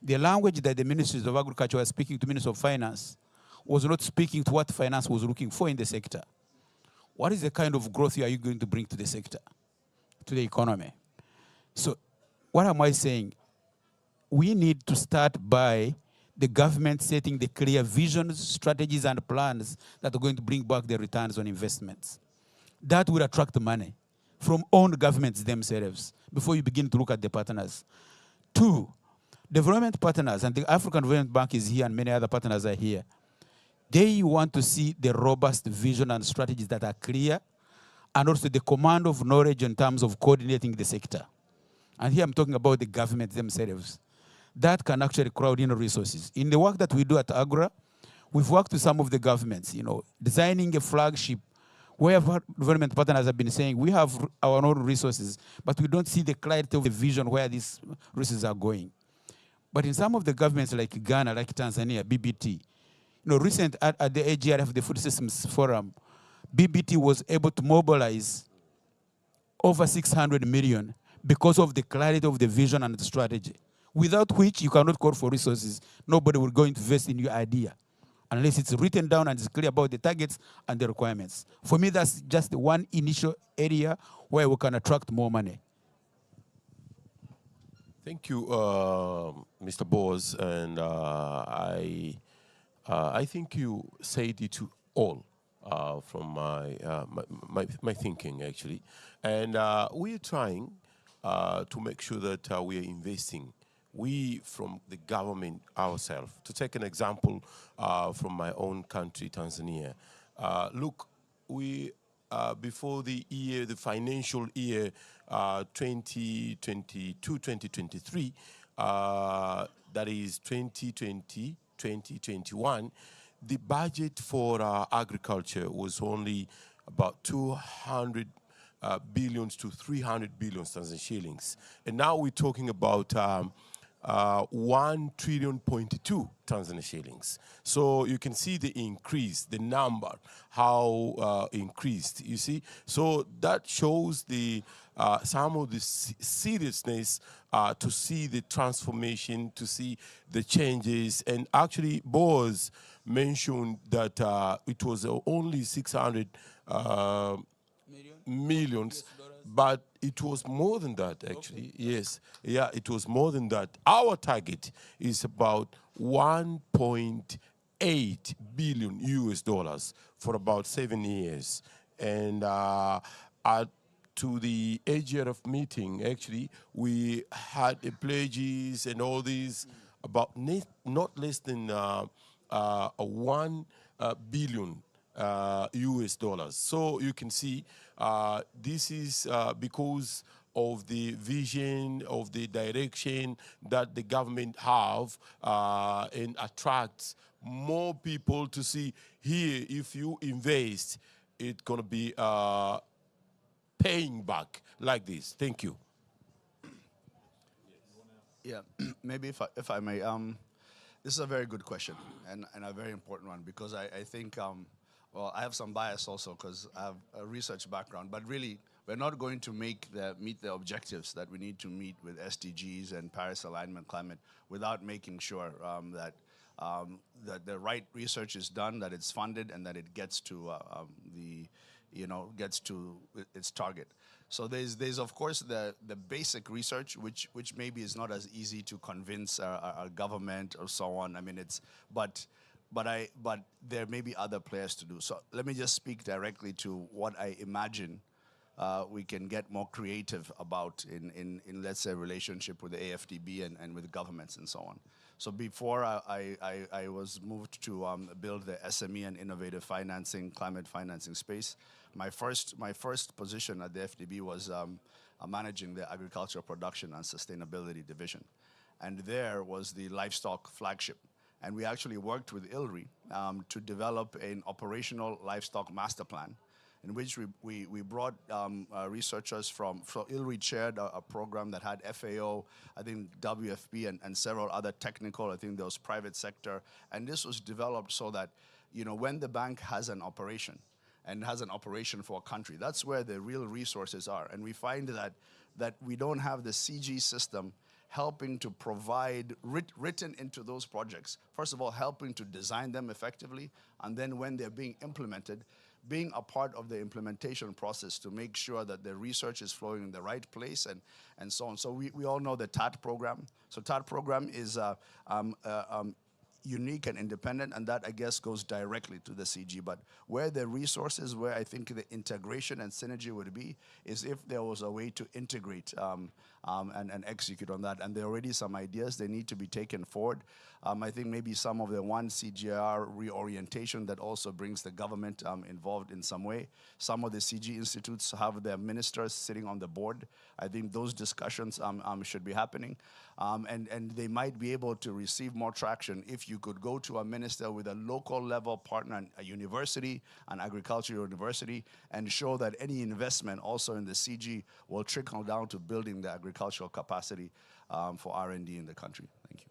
The language that the Ministries of Agriculture were speaking to the Ministry of Finance was not speaking to what finance was looking for in the sector. What is the kind of growth are you going to bring to the sector, to the economy? So what am I saying? We need to start by the government setting the clear visions, strategies, and plans that are going to bring back the returns on investments. That will attract money from own governments themselves before you begin to look at the partners. 2, development partners, and the African Development Bank is here and many other partners are here. They want to see the robust vision and strategies that are clear, and also the command of knowledge in terms of coordinating the sector. And here I'm talking about the government themselves. That can actually crowd in resources. In the work that we do at AGRA, we've worked with some of the governments, designing a flagship where development partners have been saying, we have our own resources, but we don't see the clarity of the vision where these resources are going. But in some of the governments like Ghana, like Tanzania, BBT, recent at the AGRA, the Food Systems Forum, BBT was able to mobilize over 600 million because of the clarity of the vision and the strategy, without which you cannot call for resources. Nobody will go to invest in your idea unless it's written down and it's clear about the targets and the requirements. For me, that's just one initial area where we can attract more money. Thank you, Mr. Boaz, and I think you said it to all from my thinking, actually. And we are trying to make sure that we are investing. We, from the government ourselves, to take an example from my own country, Tanzania. Look, we, before the financial year 2022-2023, that is 2020-2021, the budget for agriculture was only about 200 billions to 300 billion Tanzanian shillings. And now we're talking about 1.2 trillion Tanzanian shillings. So you can see the increase, the number, how increased, you see. So that shows the some of the seriousness to see the transformation, to see the changes. And actually, Boaz mentioned that it was only 600 millions, but it was more than that, actually. Okay. Yes, yeah, it was more than that. Our target is about 1.8 billion US dollars for about 7 years. And to the AGRA meeting, actually, we had the pledges and all these about not less than 1 billion US dollars. So you can see this is because of the vision, of the direction that the government have and attracts more people to see here, if you invest, it's going to be paying back like this. Thank you. Yeah, maybe if I may, this is a very good question and a very important one, because I think, well, I have some bias also because I have a research background, but really we're not going to meet the objectives that we need to meet with SDGs and Paris alignment climate without making sure that the right research is done, that it's funded, and that it gets to the gets to its target. So there's of course the basic research, which maybe is not as easy to convince our government or so on. I mean, but there may be other players to do. So let me just speak directly to what I imagine we can get more creative about in let's say relationship with the AFDB and with governments and so on. So before I was moved to build the SME and innovative financing, climate financing space, my first position at the FDB was managing the agricultural production and sustainability division. And there was the livestock flagship. And we actually worked with ILRI to develop an operational livestock master plan in which we brought researchers from ILRI chaired a program that had FAO, I think WFP and several other technical, I think there was private sector. And this was developed so that, when the bank has an operation and has an operation for a country, that's where the real resources are. And we find that we don't have the CG system helping to provide, written into those projects, first of all, helping to design them effectively, and then when they're being implemented, being a part of the implementation process to make sure that the research is flowing in the right place and so on. So we all know the TAT program. So TAT program is unique and independent, and that, I guess, goes directly to the CG. But where the resources, where I think the integration and synergy would be, is if there was a way to integrate and execute on that. And there are already some ideas. They need to be taken forward. I think maybe some of the one CGR reorientation that also brings the government involved in some way. Some of the CG institutes have their ministers sitting on the board. I think those discussions should be happening. And they might be able to receive more traction if you could go to a minister with a local level partner, a university, an agricultural university, and show that any investment also in the CG will trickle down to building the agricultural capacity for R&D in the country. Thank you.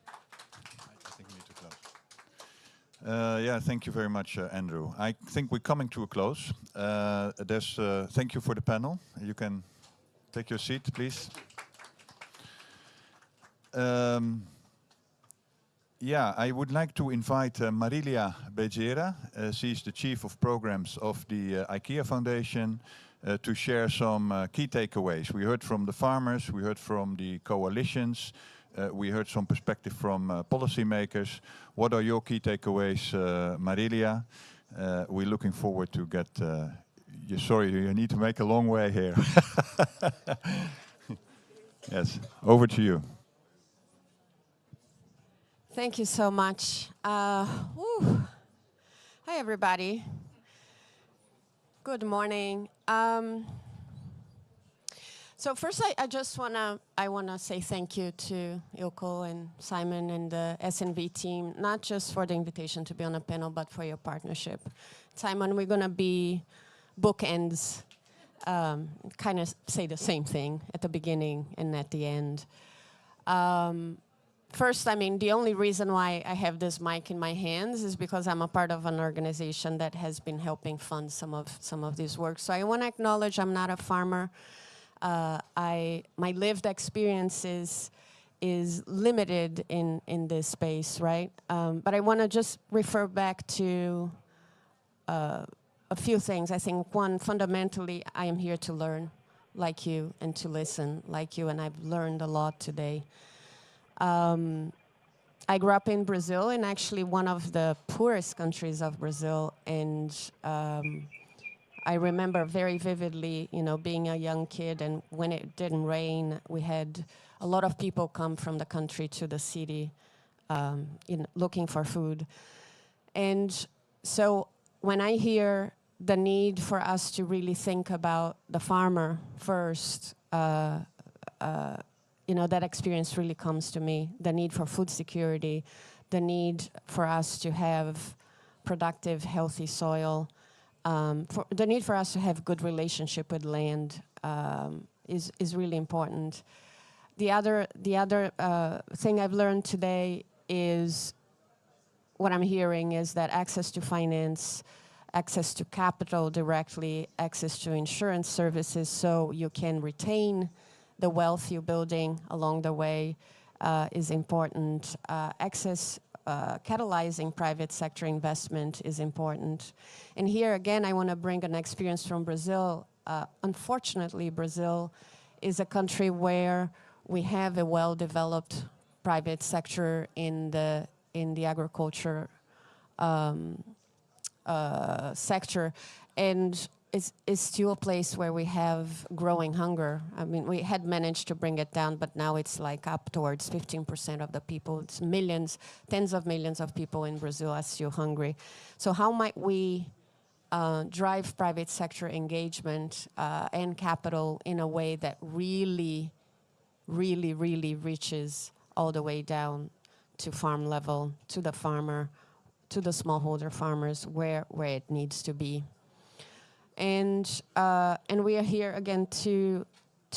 I think we need to close. Yeah, thank you very much, Andrew. I think we're coming to a close. Thank you for the panel. You can take your seat, please. Yeah, I would like to invite Marilia Bejera. She's the Chief of Programs of the IKEA Foundation to share some key takeaways. We heard from the farmers, we heard from the coalitions, we heard some perspective from policymakers. What are your key takeaways, Marilia? We're looking forward to get... sorry, you need to make a long way here. Yes, over to you. Thank you so much. Hi, everybody. Good morning. So first, I wanna say thank you to Ilko and Simon and the SNV team, not just for the invitation to be on a panel, but for your partnership. Simon, we're gonna be bookends, kind of say the same thing at the beginning and at the end. First, I mean, the only reason why I have this mic in my hands is because I'm a part of an organization that has been helping fund some of this work. So I want to acknowledge I'm not a farmer. My lived experience is limited in this space, right? But I want to just refer back to a few things. I think one, fundamentally, I am here to learn like you and to listen like you, and I've learned a lot today. I grew up in Brazil, in actually one of the poorest countries of Brazil, and I remember very vividly, being a young kid, and when it didn't rain, we had a lot of people come from the country to the city, looking for food. And so when I hear the need for us to really think about the farmer first, that experience really comes to me. The need for food security, the need for us to have productive, healthy soil, the need for us to have good relationship with land is really important. The other thing I've learned today is what I'm hearing is that access to finance, access to capital directly, access to insurance services so you can retain the wealth you're building along the way is important. Access catalyzing private sector investment is important. And here again, I want to bring an experience from Brazil. Unfortunately, Brazil is a country where we have a well-developed private sector in the agriculture sector, and it's still a place where we have growing hunger. I mean, we had managed to bring it down, but now it's like up towards 15% of the people. It's millions, tens of millions of people in Brazil are still hungry. So how might we drive private sector engagement and capital in a way that really reaches all the way down to farm level, to the farmer, to the smallholder farmers, where it needs to be. And we are here again to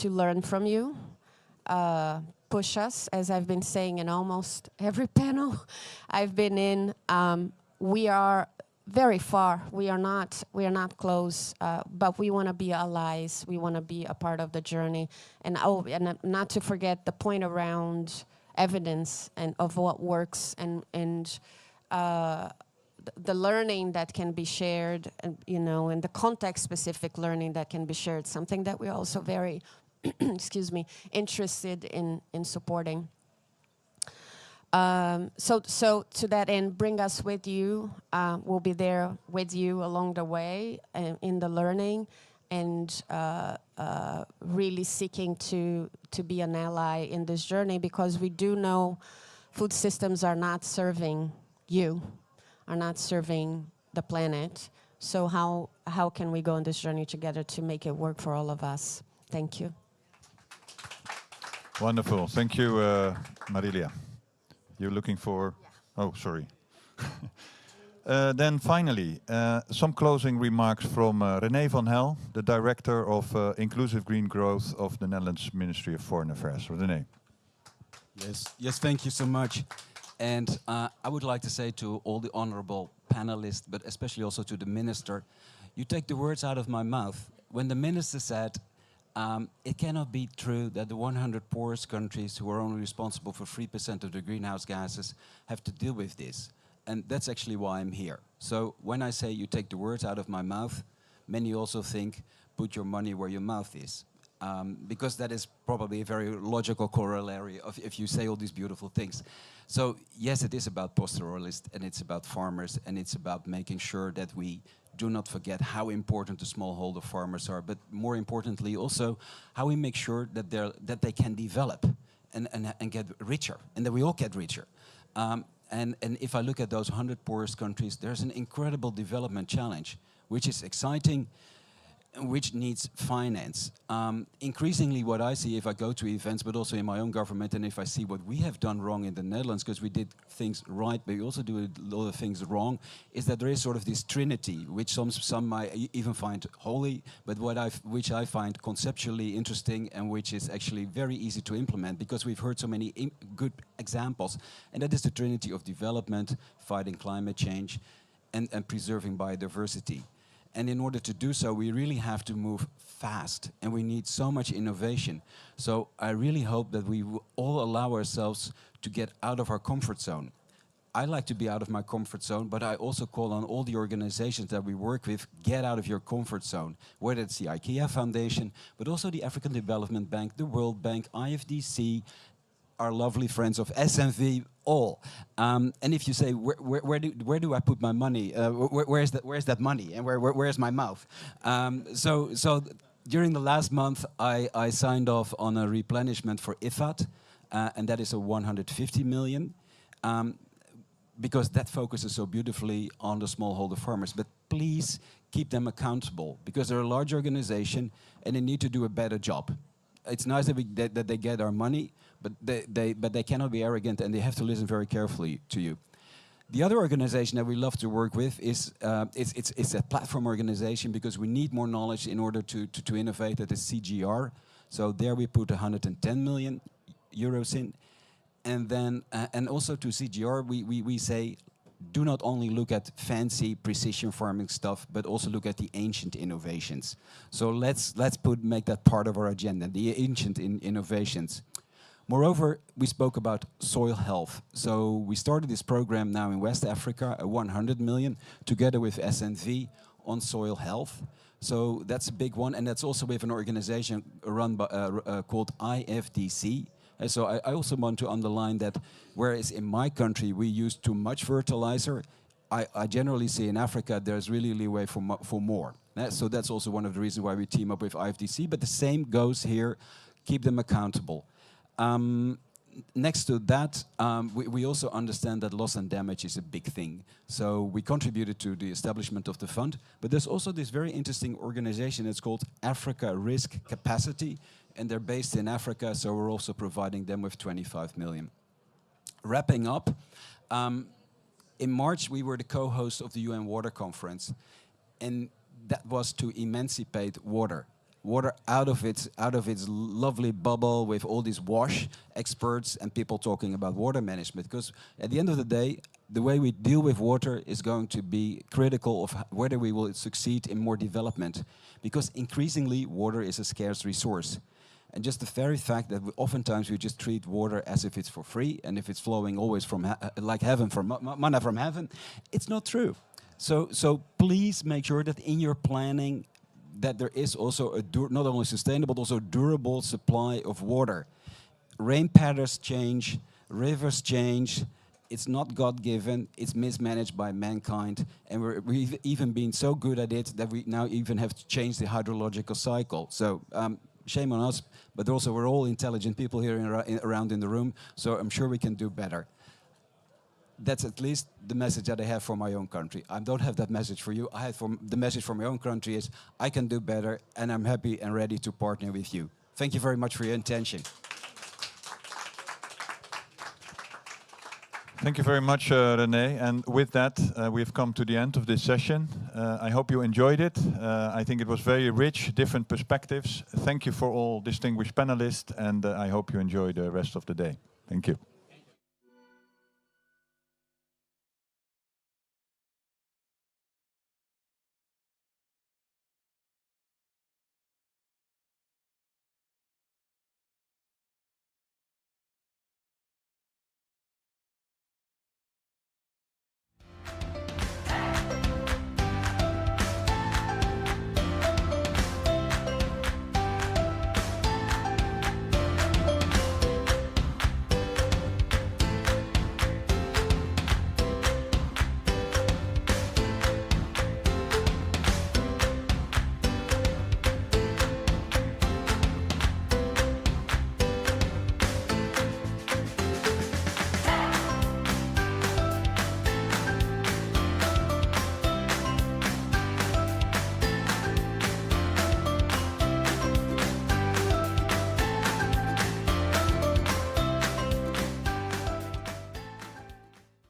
learn from you, push us, as I've been saying in almost every panel I've been in. We are very far. We are not close, but we want to be allies. We want to be a part of the journey. And not to forget the point around evidence and of what works and the learning that can be shared, and and the context-specific learning that can be shared, something that we're also very, excuse me, interested in supporting. So to that end, bring us with you. We'll be there with you along the way in the learning, and really seeking to be an ally in this journey, because we do know food systems are not serving you, are not serving the planet. So how can we go on this journey together to make it work for all of us? Thank you. Wonderful. Thank you, Marilia. You're looking for... Yeah. Oh, sorry. Then finally, some closing remarks from René van Hel, the Director of Inclusive Green Growth of the Netherlands Ministry of Foreign Affairs. René. Yes, thank you so much. And I would like to say to all the honorable panelists, but especially also to the minister, you take the words out of my mouth. When the minister said, it cannot be true that the 100 poorest countries who are only responsible for 3% of the greenhouse gases have to deal with this. And that's actually why I'm here. So when I say you take the words out of my mouth, many also think, put your money where your mouth is. Because that is probably a very logical corollary of if you say all these beautiful things. So yes, it is about pastoralists, and it's about farmers, and it's about making sure that we do not forget how important the smallholder farmers are, but more importantly also how we make sure that they can develop and get richer, and that we all get richer. And if I look at those 100 poorest countries, there's an incredible development challenge, which is exciting, which needs finance. Increasingly what I see if I go to events, but also in my own government, and if I see what we have done wrong in the Netherlands, because we did things right, but we also do a lot of things wrong, is that there is sort of this trinity, which some might even find holy, but which I find conceptually interesting, and which is actually very easy to implement, because we've heard so many good examples, and that is the trinity of development, fighting climate change, and preserving biodiversity. And in order to do so, we really have to move fast, and we need so much innovation. So I really hope that we will all allow ourselves to get out of our comfort zone. I like to be out of my comfort zone, but I also call on all the organizations that we work with, get out of your comfort zone, whether it's the IKEA Foundation, but also the African Development Bank, the World Bank, IFDC, our lovely friends of SNV, all. And if you say, where do I put my money? Where's that money? And where's my mouth? So during the last month, I signed off on a replenishment for IFAD, and that is a 150 million, because that focuses so beautifully on the smallholder farmers. But please keep them accountable, because they're a large organization and they need to do a better job. It's nice that they get our money, but they cannot be arrogant, and they have to listen very carefully to you. The other organization that we love to work with is it's a platform organization, because we need more knowledge in order to innovate. That is CGR. So there we put 110 million euros in, and then and also to CGR we say, do not only look at fancy precision farming stuff, but also look at the ancient innovations. So let's make that part of our agenda, the ancient innovations. Moreover, we spoke about soil health. So we started this program now in West Africa, 100 million, together with SNV on soil health. So that's a big one, and that's also with an organization run by, called IFDC. And so I also want to underline that whereas in my country we use too much fertilizer, I generally see in Africa there's really leeway for more. So that's also one of the reasons why we team up with IFDC, but the same goes here, keep them accountable. Next to that, we also understand that loss and damage is a big thing. So we contributed to the establishment of the fund, but there's also this very interesting organization, it's called Africa Risk Capacity, and they're based in Africa, so we're also providing them with 25 million. Wrapping up, in March we were the co-host of the UN Water Conference, and that was to emancipate water. Water out of its lovely bubble with all these WASH experts and people talking about water management. Because at the end of the day, the way we deal with water is going to be critical of whether we will succeed in more development. Because increasingly, water is a scarce resource. And just the very fact that oftentimes we just treat water as if it's for free and if it's flowing always from like heaven, from manna from heaven, it's not true. So please make sure that in your planning that there is also a not only sustainable, but also durable supply of water. Rain patterns change, rivers change. It's not God-given, it's mismanaged by mankind. And we've even been so good at it that we now even have to change the hydrological cycle. So shame on us, but also we're all intelligent people here around in the room, so I'm sure we can do better. That's at least the message that I have for my own country. I don't have that message for you. The message for my own country is I can do better, and I'm happy and ready to partner with you. Thank you very much for your attention. Thank you very much, René. And with that, we've come to the end of this session. I hope you enjoyed it. I think it was very rich, different perspectives. Thank you for all distinguished panelists, and I hope you enjoy the rest of the day. Thank you.